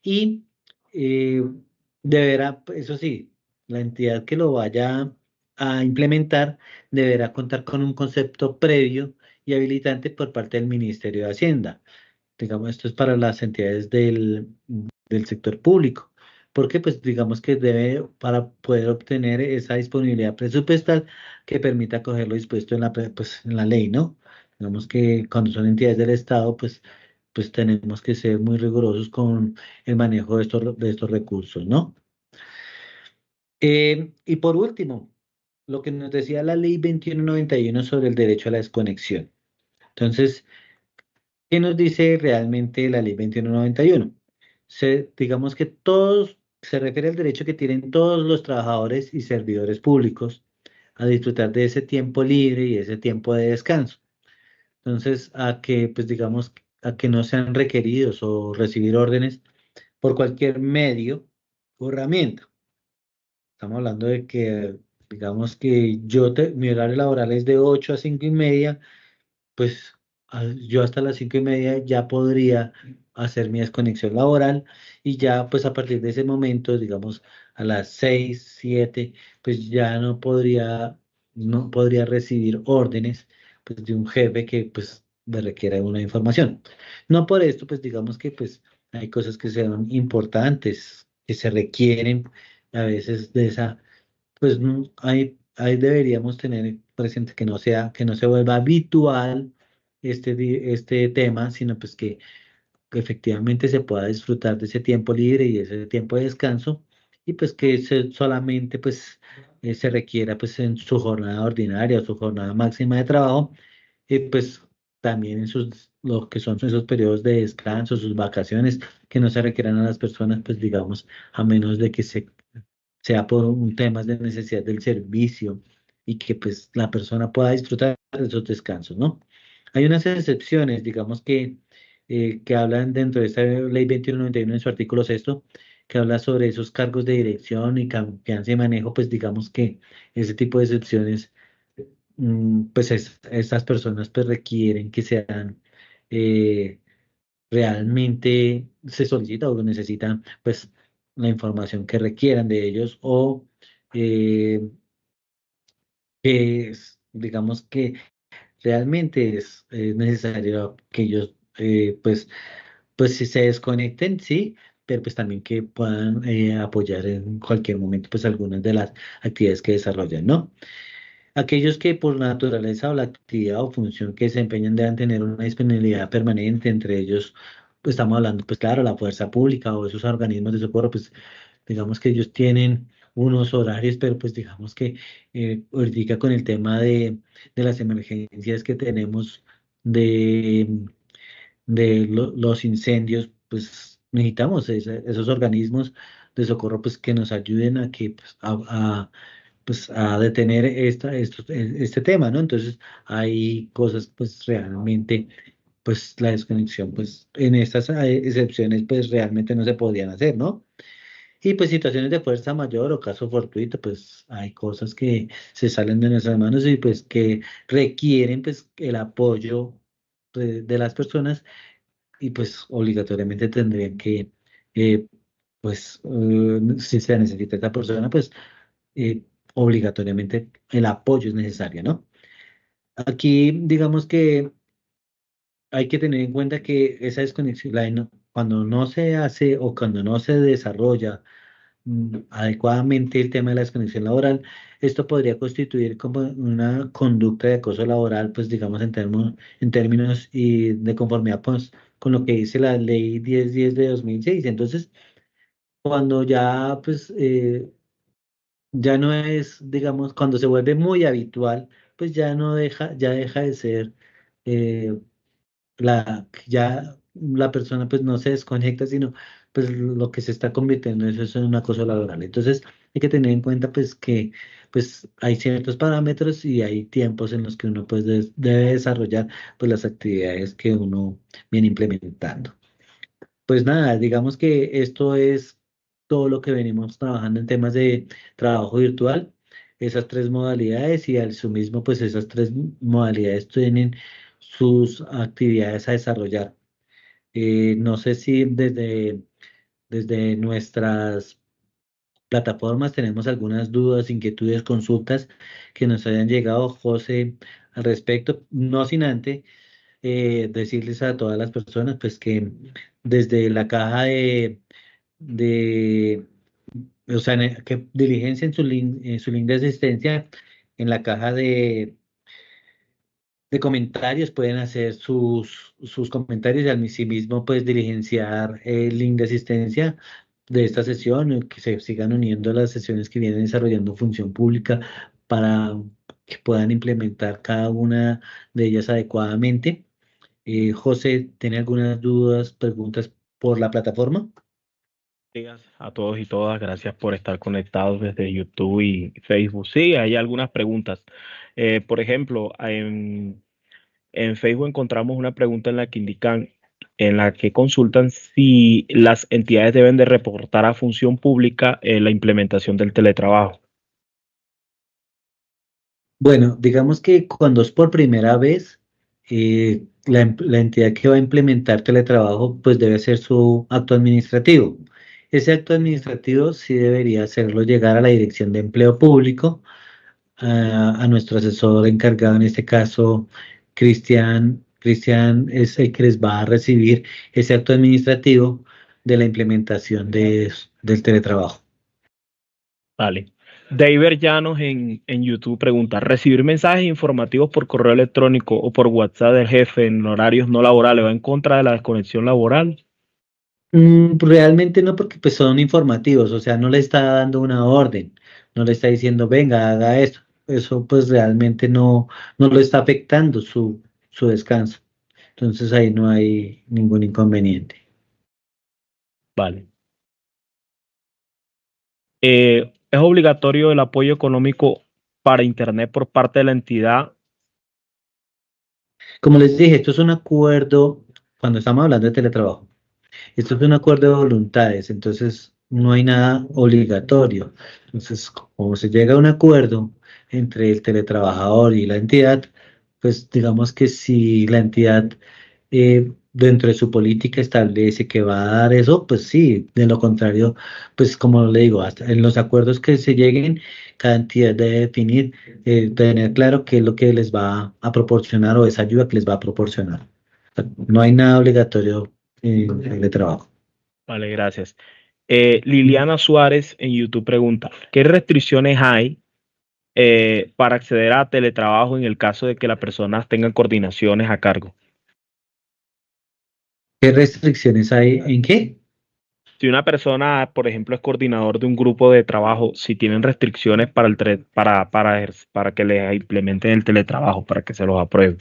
Y eh, deberá, eso sí, la entidad que lo vaya a implementar deberá contar con un concepto previo y habilitante por parte del Ministerio de Hacienda. Digamos, esto es para las entidades del sector público, porque pues digamos que debe, para poder obtener esa disponibilidad presupuestal que permita coger lo dispuesto pues, en la ley, ¿no? Digamos que cuando son entidades del Estado, pues tenemos que ser muy rigurosos con el manejo de estos recursos, ¿no? Y por último, lo que nos decía la ley 2191 sobre el derecho a la desconexión. Entonces, ¿qué nos dice realmente la ley 2191? Digamos que se refiere al derecho que tienen todos los trabajadores y servidores públicos a disfrutar de ese tiempo libre y ese tiempo de descanso. Entonces, a que, pues digamos, a que no sean requeridos o recibir órdenes por cualquier medio o herramienta. Estamos hablando de que, digamos que mi horario laboral es de 8 a 5 y media, pues yo hasta las 5:30 ya podría hacer mi desconexión laboral y ya pues a partir de ese momento, digamos a las 6 7 pues ya no podría recibir órdenes pues de un jefe que pues me requiera una información. No por esto pues digamos que pues hay cosas que son importantes, que se requieren a veces de esa pues no, ahí deberíamos tener presente que no se vuelva habitual este tema, sino pues que efectivamente se pueda disfrutar de ese tiempo libre y de ese tiempo de descanso y pues que solamente pues se requiera pues en su jornada ordinaria o su jornada máxima de trabajo, pues también en lo que son esos periodos de descanso, sus vacaciones, que no se requieran a las personas, pues digamos, a menos de que sea por un tema de necesidad del servicio y que pues la persona pueda disfrutar de esos descansos, ¿no? Hay unas excepciones, digamos que hablan dentro de esta ley 2191 en su artículo sexto, que habla sobre esos cargos de dirección y confianza y manejo, pues digamos que ese tipo de excepciones, pues estas personas pues requieren que sean eh, realmente se solicita o necesitan pues la información que requieran de ellos o eh, digamos que realmente es necesario que ellos pues si se desconecten, sí, pero pues también que puedan apoyar en cualquier momento pues algunas de las actividades que desarrollan, ¿no? Aquellos que por naturaleza o la actividad o función que desempeñan deben tener una disponibilidad permanente, entre ellos, pues estamos hablando, pues claro, la fuerza pública o esos organismos de socorro, pues digamos que ellos tienen unos horarios, pero pues digamos que ahorita con el tema de las emergencias que tenemos de los incendios, pues necesitamos esos organismos de socorro pues que nos ayuden a que pues, pues, a detener este tema, ¿no? Entonces hay cosas pues realmente pues la desconexión pues en estas excepciones pues realmente no se podían hacer, ¿no? Y pues situaciones de fuerza mayor o caso fortuito, pues hay cosas que se salen de nuestras manos y pues que requieren pues el apoyo de las personas y pues obligatoriamente tendrían que, eh, pues si se necesita esta persona, pues eh, obligatoriamente el apoyo es necesario, ¿no? Aquí digamos que hay que tener en cuenta que esa desconexión, cuando no se hace o cuando no se desarrolla adecuadamente el tema de la desconexión laboral, esto podría constituir como una conducta de acoso laboral, pues digamos en términos y de conformidad pues, con lo que dice la ley 1010 de 2006. Entonces, cuando ya pues ya no es, digamos, cuando se vuelve muy habitual, pues ya deja de ser eh, ya la persona pues no se desconecta, sino pues lo que se está convirtiendo eso es en un acoso laboral. Entonces hay que tener en cuenta pues que pues hay ciertos parámetros y hay tiempos en los que uno pues debe desarrollar pues las actividades que uno viene implementando. Pues nada, digamos que esto es todo lo que venimos trabajando en temas de trabajo virtual, esas tres modalidades y al su mismo, pues esas tres modalidades tienen sus actividades a desarrollar. No sé si desde nuestras plataformas tenemos algunas dudas, inquietudes, consultas que nos hayan llegado, José, al respecto, no sin antes decirles a todas las personas pues que desde la caja de o sea, que diligencien su link de asistencia en la caja de comentarios, pueden hacer sus comentarios y al sí mismo pues diligenciar el link de asistencia de esta sesión, que se sigan uniendo a las sesiones que vienen desarrollando función pública para que puedan implementar cada una de ellas adecuadamente. José, ¿tiene algunas dudas, preguntas por la plataforma? Días a todos y todas, gracias por estar conectados desde YouTube y Facebook. Sí, hay algunas preguntas. Por ejemplo, en Facebook encontramos una pregunta en la que indican, en la que consultan si las entidades deben de reportar a Función Pública la implementación del teletrabajo. Bueno, digamos que cuando es por primera vez, la entidad que va a implementar teletrabajo, pues debe hacer su acto administrativo. Ese acto administrativo sí debería hacerlo llegar a la Dirección de Empleo Público, a nuestro asesor encargado, en este caso, Cristian. Cristian es el que les va a recibir ese acto administrativo de la implementación del teletrabajo. Vale. David Llanos en YouTube pregunta, ¿recibir mensajes informativos por correo electrónico o por WhatsApp del jefe en horarios no laborales va en contra de la desconexión laboral? Realmente no, porque pues son informativos, o sea, no le está dando una orden, no le está diciendo, venga, haga esto. Eso pues realmente no lo está afectando su descanso. Entonces ahí no hay ningún inconveniente. Vale. ¿Es obligatorio el apoyo económico para Internet por parte de la entidad? Como les dije, esto es un acuerdo, cuando estamos hablando de teletrabajo, esto es un acuerdo de voluntades, entonces no hay nada obligatorio. Entonces, como se llega a un acuerdo entre el teletrabajador y la entidad, pues digamos que si la entidad dentro de su política establece que va a dar eso, pues sí, de lo contrario, pues como le digo, hasta en los acuerdos que se lleguen, cada entidad debe definir, tener claro qué es lo que les va a proporcionar o esa ayuda que les va a proporcionar. O sea, no hay nada obligatorio en el trabajo. Vale, gracias. Liliana Suárez en YouTube pregunta, ¿qué restricciones hay para acceder a teletrabajo en el caso de que las personas tengan coordinaciones a cargo? ¿Qué restricciones hay en qué? Si una persona, por ejemplo, es coordinador de un grupo de trabajo, si tienen restricciones para para que les implementen el teletrabajo, para que se los aprueben.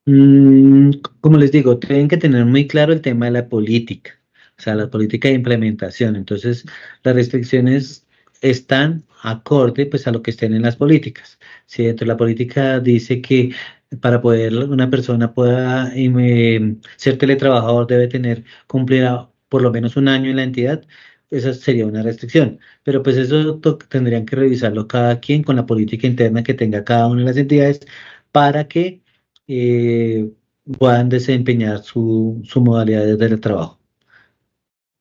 Mm, como les digo, tienen que tener muy claro el tema de la política, o sea, la política de implementación. Entonces, las restricciones están acorde pues a lo que estén en las políticas. Si dentro de la política dice que para poder una persona pueda ser teletrabajador debe tener cumplida por lo menos un año en la entidad, esa sería una restricción. Pero pues eso tendrían que revisarlo cada quien con la política interna que tenga cada una de las entidades para que eh, puedan desempeñar su modalidad de teletrabajo.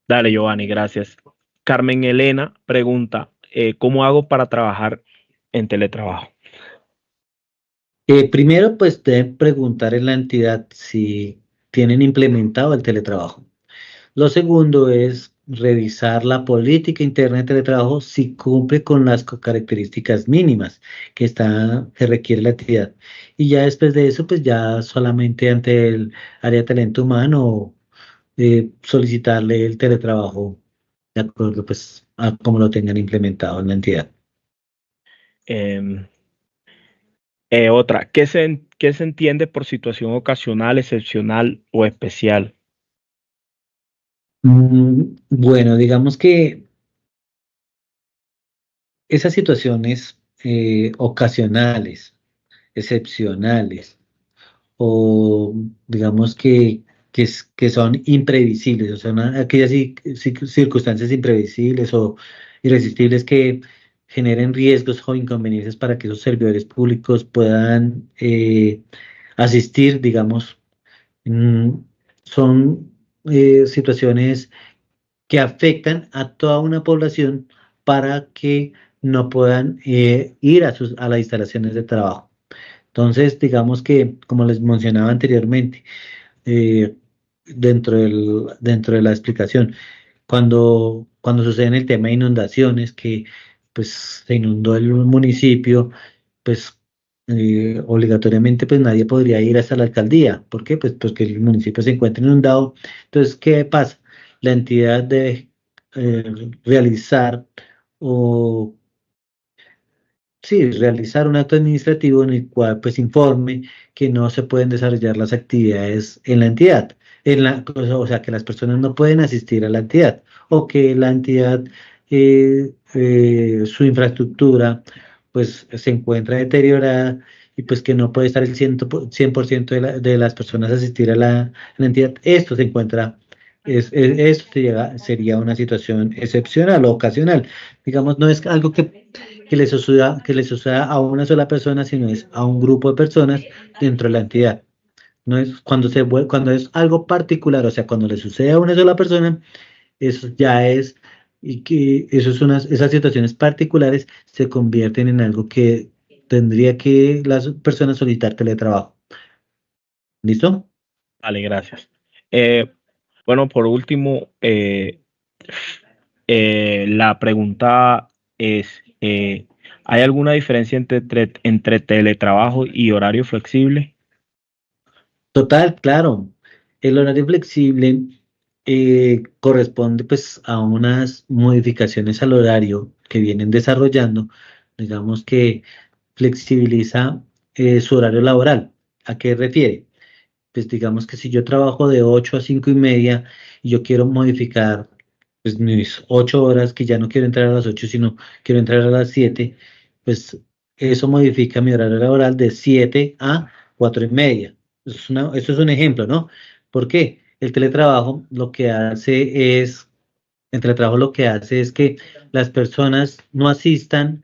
Dale, Giovanni, gracias. Carmen Elena pregunta, ¿cómo hago para trabajar en teletrabajo? Primero, pues deben preguntar en la entidad si tienen implementado el teletrabajo. Lo segundo es revisar la política interna de teletrabajo si cumple con las características mínimas que requiere la entidad. Y ya después de eso, pues ya solamente ante el área de talento humano solicitarle el teletrabajo de acuerdo pues a cómo lo tengan implementado en la entidad. Em, Otra, qué se entiende por situación ocasional, excepcional o especial? Bueno, digamos que esas situaciones ocasionales, excepcionales, o digamos que son imprevisibles, o sea, aquellas circunstancias imprevisibles o irresistibles que generen riesgos o inconveniencias para que esos servidores públicos puedan asistir, digamos, mm, son situaciones que afectan a toda una población para que no puedan ir a las instalaciones de trabajo. Entonces, digamos que, como les mencionaba anteriormente, eh, dentro de la explicación, cuando sucede en el tema de inundaciones, que pues se inundó el municipio, pues obligatoriamente pues nadie podría ir hasta la alcaldía. ¿Por qué? Pues porque el municipio se encuentra inundado. Entonces, ¿qué pasa? La entidad debe realizar o sí, realizar un acto administrativo en el cual pues informe que no se pueden desarrollar las actividades en la entidad, o sea, que las personas no pueden asistir a la entidad o que la entidad, su infraestructura pues se encuentra deteriorada y pues que no puede estar el 100% de las personas asistir a la entidad. Esto se encuentra, esto sería una situación excepcional o ocasional. Digamos, no es algo que le suceda a una sola persona, sino es a un grupo de personas dentro de la entidad. No es cuando es algo particular, o sea, cuando le sucede a una sola persona, eso ya es, y que esas situaciones particulares se convierten en algo que tendría que las personas solicitar teletrabajo. ¿Listo? Vale, gracias. Eh, bueno, por último, la pregunta es, ¿hay alguna diferencia entre teletrabajo y horario flexible? Total, claro. El horario flexible corresponde pues a unas modificaciones al horario que vienen desarrollando. Digamos que flexibiliza su horario laboral. ¿A qué refiere? Pues digamos que si yo trabajo de 8 a 5:30 y yo quiero modificar pues mis 8 horas, que ya no quiero entrar a las 8 sino quiero entrar a las 7, pues eso modifica mi horario laboral de 7 a 4:30. Esto es un ejemplo, ¿no? ¿Por qué? El teletrabajo lo que hace es que las personas no asistan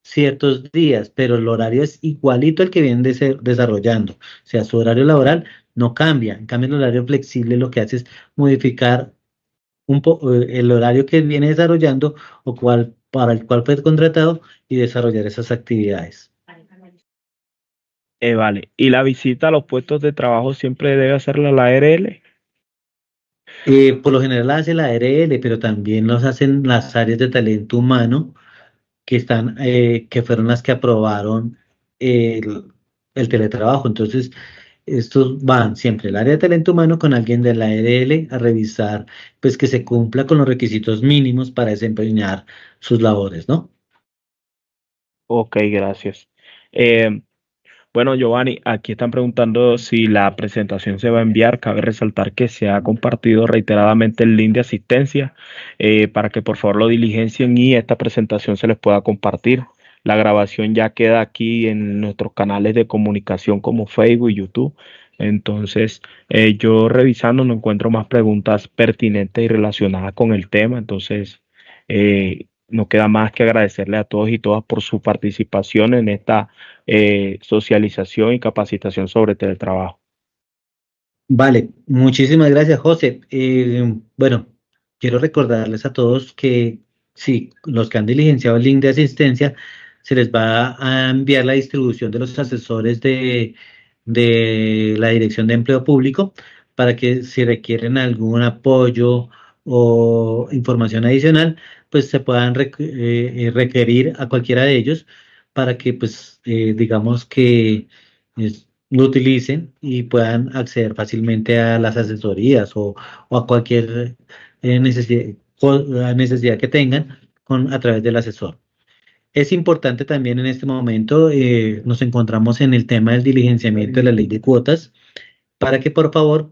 ciertos días, pero el horario es igualito al que vienen desarrollando. O sea, su horario laboral no cambia. En cambio, el horario flexible lo que hace es modificar el horario que viene desarrollando para el cual fue contratado y desarrollar esas actividades. Vale. ¿Y la visita a los puestos de trabajo siempre debe hacerla la ARL? Por lo general la hace la ARL, pero también los hacen las áreas de talento humano que fueron las que aprobaron el, el teletrabajo. Entonces, estos van siempre el área de talento humano con alguien de la ARL a revisar pues que se cumpla con los requisitos mínimos para desempeñar sus labores, ¿no? Ok, gracias. Eh, Bueno, Giovanni, aquí están preguntando si la presentación se va a enviar. Cabe resaltar que se ha compartido reiteradamente el link de asistencia para que por favor lo diligencien y esta presentación se les pueda compartir. La grabación ya queda aquí en nuestros canales de comunicación como Facebook y YouTube. Entonces, yo revisando no encuentro más preguntas pertinentes y relacionadas con el tema. Entonces, no queda más que agradecerle a todos y todas por su participación en esta socialización y capacitación sobre teletrabajo. Vale, muchísimas gracias, José. Bueno, quiero recordarles a todos que sí, los que han diligenciado el link de asistencia, se les va a enviar la distribución de los asesores de la Dirección de Empleo Público para que si requieren algún apoyo o información adicional, pues se puedan requerir a cualquiera de ellos para que, pues, digamos que lo utilicen y puedan acceder fácilmente a las asesorías o a cualquier necesidad, necesidad que tengan a través del asesor. Es importante también en este momento, nos encontramos en el tema del diligenciamiento de la ley de cuotas, para que por favor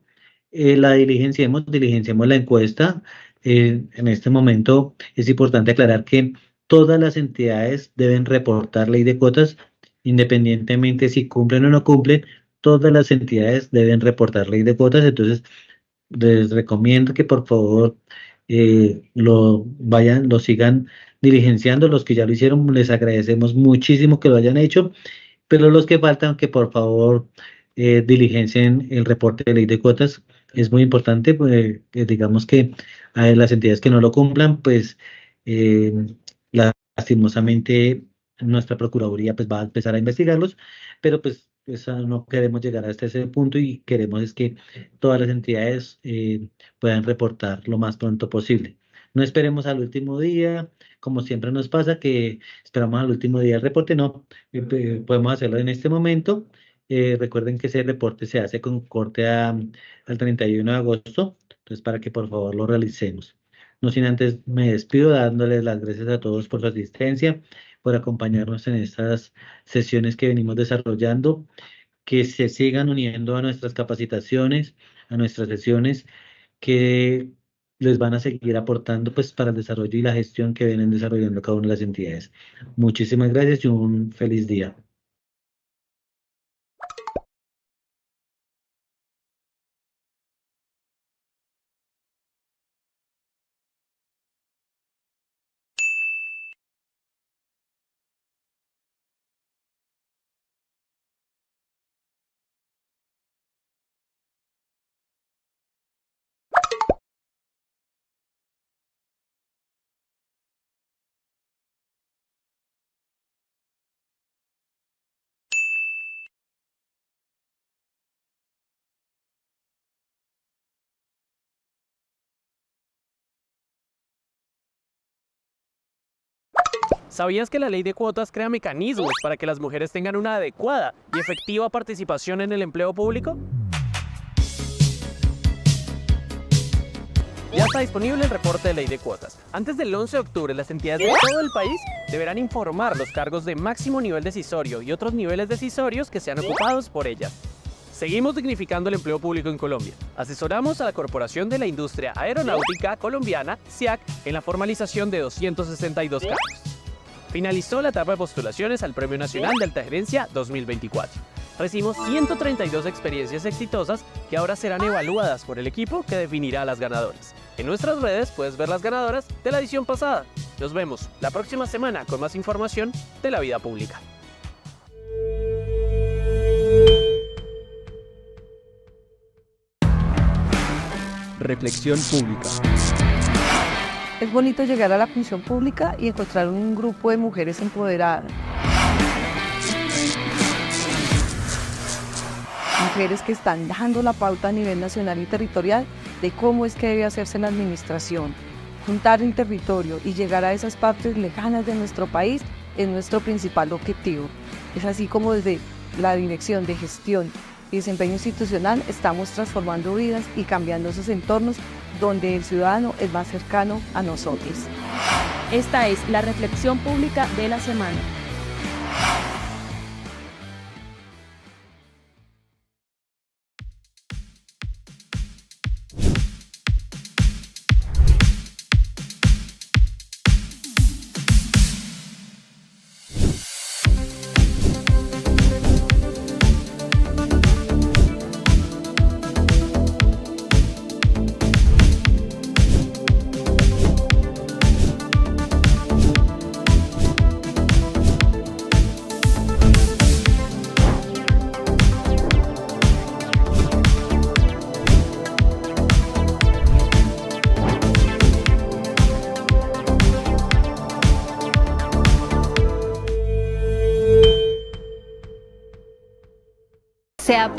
diligenciemos la encuesta. En este momento es importante aclarar que todas las entidades deben reportar ley de cuotas, independientemente si cumplen o no cumplen, todas las entidades deben reportar ley de cuotas. Entonces, les recomiendo que por favor lo sigan diligenciando. Los que ya lo hicieron, les agradecemos muchísimo que lo hayan hecho, pero los que faltan, que por favor diligencien el reporte de ley de cuotas. Es muy importante, pues, que digamos que a las entidades que no lo cumplan, pues eh, lastimosamente nuestra Procuraduría pues va a empezar a investigarlos, pero pues, no queremos llegar hasta ese punto y queremos es que todas las entidades puedan reportar lo más pronto posible. No esperemos al último día, como siempre nos pasa, que esperamos al último día el reporte. No, podemos hacerlo en este momento. Recuerden que ese reporte se hace con corte al 31 de agosto, entonces para que por favor lo realicemos. No sin antes me despido dándoles las gracias a todos por su asistencia, por acompañarnos en estas sesiones que venimos desarrollando, que se sigan uniendo a nuestras capacitaciones, a nuestras sesiones, que les van a seguir aportando pues para el desarrollo y la gestión que vienen desarrollando cada una de las entidades. Muchísimas gracias y un feliz día. ¿Sabías que la ley de cuotas crea mecanismos para que las mujeres tengan una adecuada y efectiva participación en el empleo público? Ya está disponible el reporte de ley de cuotas. Antes del 11 de octubre, las entidades de todo el país deberán informar los cargos de máximo nivel decisorio y otros niveles decisorios que sean ocupados por ellas. Seguimos dignificando el empleo público en Colombia. Asesoramos a la Corporación de la Industria Aeronáutica Colombiana, CIAC, en la formalización de 262 cargos. Finalizó la etapa de postulaciones al Premio Nacional de Alta Gerencia 2024. Recibimos 132 experiencias exitosas que ahora serán evaluadas por el equipo que definirá a las ganadoras. En nuestras redes puedes ver las ganadoras de la edición pasada. Nos vemos la próxima semana con más información de la vida pública. Reflexión pública. Es bonito llegar a la función pública y encontrar un grupo de mujeres empoderadas. Mujeres que están dando la pauta a nivel nacional y territorial de cómo es que debe hacerse la administración. Juntar el territorio y llegar a esas partes lejanas de nuestro país es nuestro principal objetivo. Es así como desde la Dirección de Gestión y Desempeño Institucional estamos transformando vidas y cambiando esos entornos donde el ciudadano es más cercano a nosotros. Esta es la reflexión pública de la semana.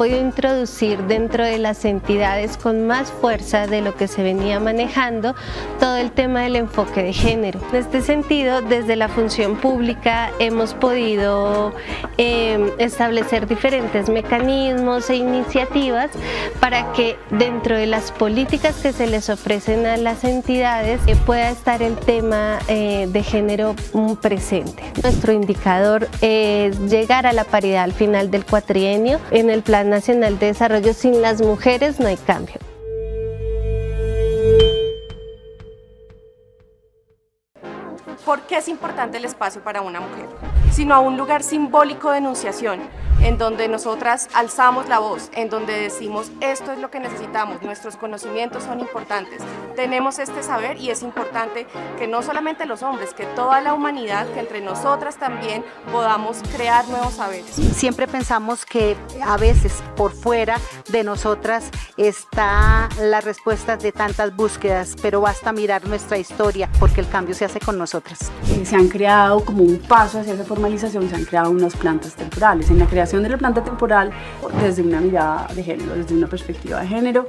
podido introducir dentro de las entidades con más fuerza de lo que se venía manejando todo el tema del enfoque de género. En este sentido, desde la función pública hemos podido establecer diferentes mecanismos e iniciativas para que dentro de las políticas que se les ofrecen a las entidades pueda estar el tema de género presente. Nuestro indicador es llegar a la paridad al final del cuatrienio. En el Plan Nacional de Desarrollo, sin las mujeres no hay cambio. ¿Por qué es importante el espacio para una mujer? Sino a un lugar simbólico de enunciación, en donde nosotras alzamos la voz, en donde decimos esto es lo que necesitamos, nuestros conocimientos son importantes, tenemos este saber y es importante que no solamente los hombres, que toda la humanidad, que entre nosotras también podamos crear nuevos saberes. Siempre pensamos que a veces por fuera de nosotras está las respuestas de tantas búsquedas, pero basta mirar nuestra historia porque el cambio se hace con nosotras. Se han creado como un paso hacia esa formalización, se han creado unas plantas temporales. En la creación de la planta temporal, desde una mirada de género, desde una perspectiva de género.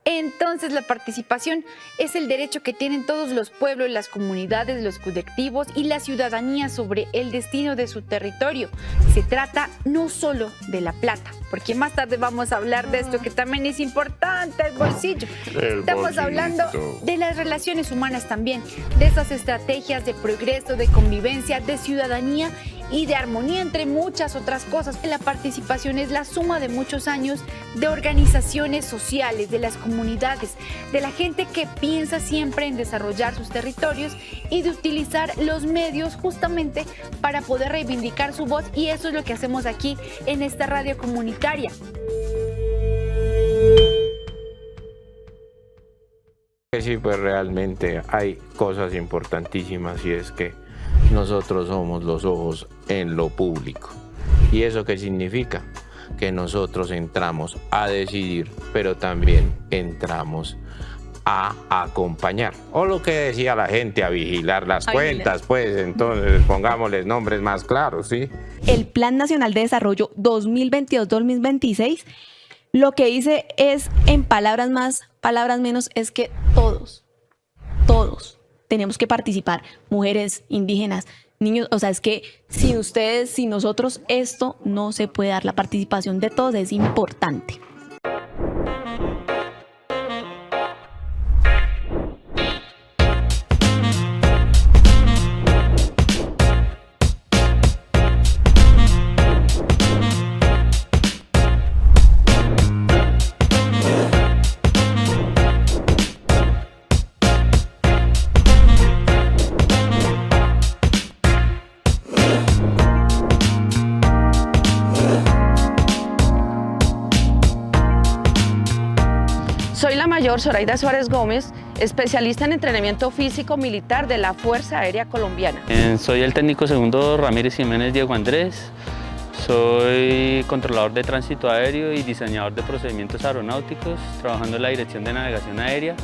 Entonces la participación es el derecho que tienen todos los pueblos, las comunidades, los colectivos y la ciudadanía sobre el destino de su territorio. Se trata no solo de la plata, porque más tarde vamos a hablar de esto que también es importante, el bolsillo. Estamos hablando de las relaciones humanas también, de esas estrategias de progreso, de convivencia, de ciudadanía y de armonía, entre muchas otras cosas. La participación es la suma de muchos años de organizaciones sociales, de las comunidades, de la gente que piensa siempre en desarrollar sus territorios y de utilizar los medios justamente para poder reivindicar su voz, y eso es lo que hacemos aquí en esta radio comunitaria. Sí, pues realmente hay cosas importantísimas, y es que nosotros somos los ojos en lo público. ¿Y eso qué significa? Que nosotros entramos a decidir, pero también entramos a acompañar. O lo que decía la gente, a vigilar las cuentas, pues entonces pongámosles nombres más claros, ¿sí? El Plan Nacional de Desarrollo 2022-2026 lo que dice es, en palabras más, palabras menos, es que todos tenemos que participar, mujeres, indígenas, niños, o sea, es que sin ustedes, sin nosotros, esto no se puede dar. La participación de todos es importante. Soy la mayor Zoraida Suárez Gómez, especialista en entrenamiento físico militar de la Fuerza Aérea Colombiana. Soy el técnico segundo Ramírez Jiménez Diego Andrés. Soy controlador de tránsito aéreo y diseñador de procedimientos aeronáuticos, trabajando en la Dirección de Navegación Aérea.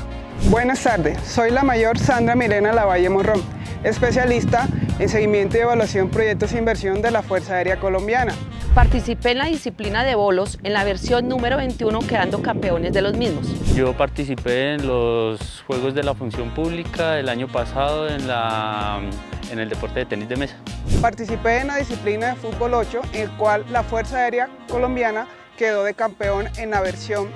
Buenas tardes, soy la mayor Sandra Milena Lavalle Morrón, especialista en seguimiento y evaluación proyectos de inversión de la Fuerza Aérea Colombiana. Participé en la disciplina de bolos en la versión número 21, quedando campeones de los mismos. Yo participé en los Juegos de la Función Pública el año pasado en el deporte de tenis de mesa. Participé en la disciplina de fútbol 8, en el cual la Fuerza Aérea Colombiana quedó de campeón en la versión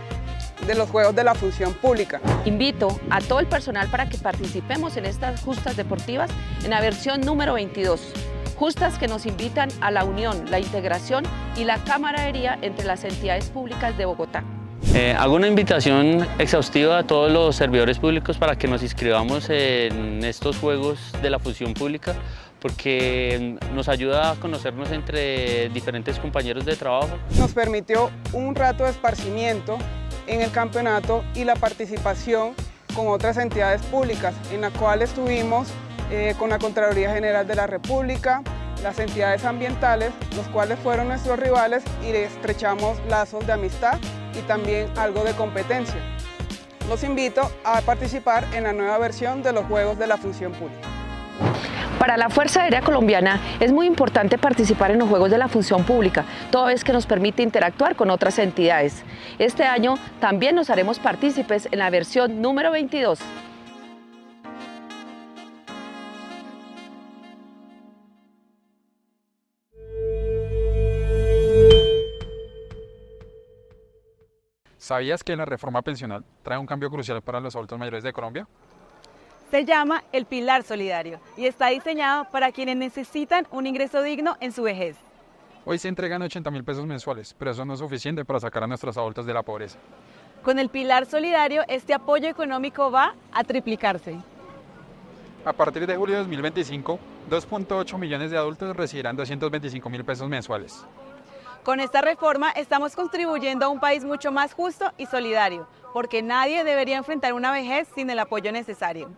de los Juegos de la Función Pública. Invito a todo el personal para que participemos en estas justas deportivas en la versión número 22. Justas que nos invitan a la unión, la integración y la camaradería entre las entidades públicas de Bogotá. Hago una invitación exhaustiva a todos los servidores públicos para que nos inscribamos en estos Juegos de la Función Pública, porque nos ayuda a conocernos entre diferentes compañeros de trabajo. Nos permitió un rato de esparcimiento en el campeonato y la participación con otras entidades públicas, en la cual estuvimos con la Contraloría General de la República, las entidades ambientales, los cuales fueron nuestros rivales, y estrechamos lazos de amistad y también algo de competencia. Los invito a participar en la nueva versión de los Juegos de la Función Pública. Para la Fuerza Aérea Colombiana es muy importante participar en los Juegos de la Función Pública, toda vez que nos permite interactuar con otras entidades. Este año también nos haremos partícipes en la versión número 22. ¿Sabías que la reforma pensional trae un cambio crucial para los adultos mayores de Colombia? Se llama el Pilar Solidario y está diseñado para quienes necesitan un ingreso digno en su vejez. Hoy se entregan 80.000 pesos mensuales, pero eso no es suficiente para sacar a nuestros adultos de la pobreza. Con el Pilar Solidario, este apoyo económico va a triplicarse. A partir de julio de 2025, 2.8 millones de adultos recibirán 225.000 pesos mensuales. Con esta reforma estamos contribuyendo a un país mucho más justo y solidario, porque nadie debería enfrentar una vejez sin el apoyo necesario.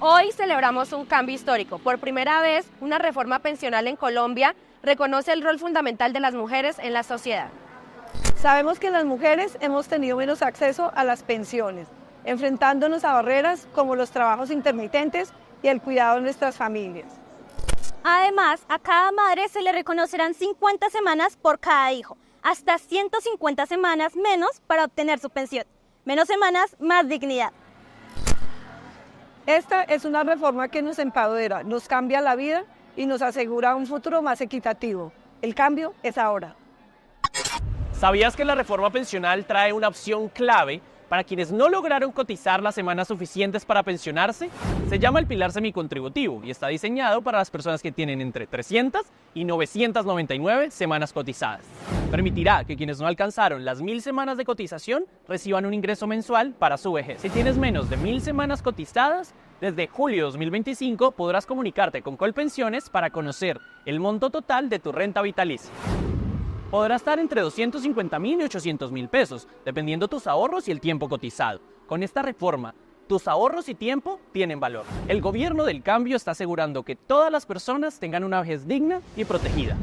Hoy celebramos un cambio histórico. Por primera vez, una reforma pensional en Colombia reconoce el rol fundamental de las mujeres en la sociedad. Sabemos que las mujeres hemos tenido menos acceso a las pensiones, enfrentándonos a barreras como los trabajos intermitentes y el cuidado de nuestras familias. Además, a cada madre se le reconocerán 50 semanas por cada hijo, hasta 150 semanas menos para obtener su pensión. Menos semanas, más dignidad. Esta es una reforma que nos empodera, nos cambia la vida y nos asegura un futuro más equitativo. El cambio es ahora. ¿Sabías que la reforma pensional trae una opción clave para quienes no lograron cotizar las semanas suficientes para pensionarse? Se llama el Pilar Semicontributivo y está diseñado para las personas que tienen entre 300 y 999 semanas cotizadas. Permitirá que quienes no alcanzaron las 1000 semanas de cotización reciban un ingreso mensual para su vejez. Si tienes menos de 1000 semanas cotizadas, desde julio de 2025 podrás comunicarte con Colpensiones para conocer el monto total de tu renta vitalicia. Podrá estar entre 250.000 y 800.000 pesos, dependiendo tus ahorros y el tiempo cotizado. Con esta reforma, tus ahorros y tiempo tienen valor. El gobierno del cambio está asegurando que todas las personas tengan una vejez digna y protegida.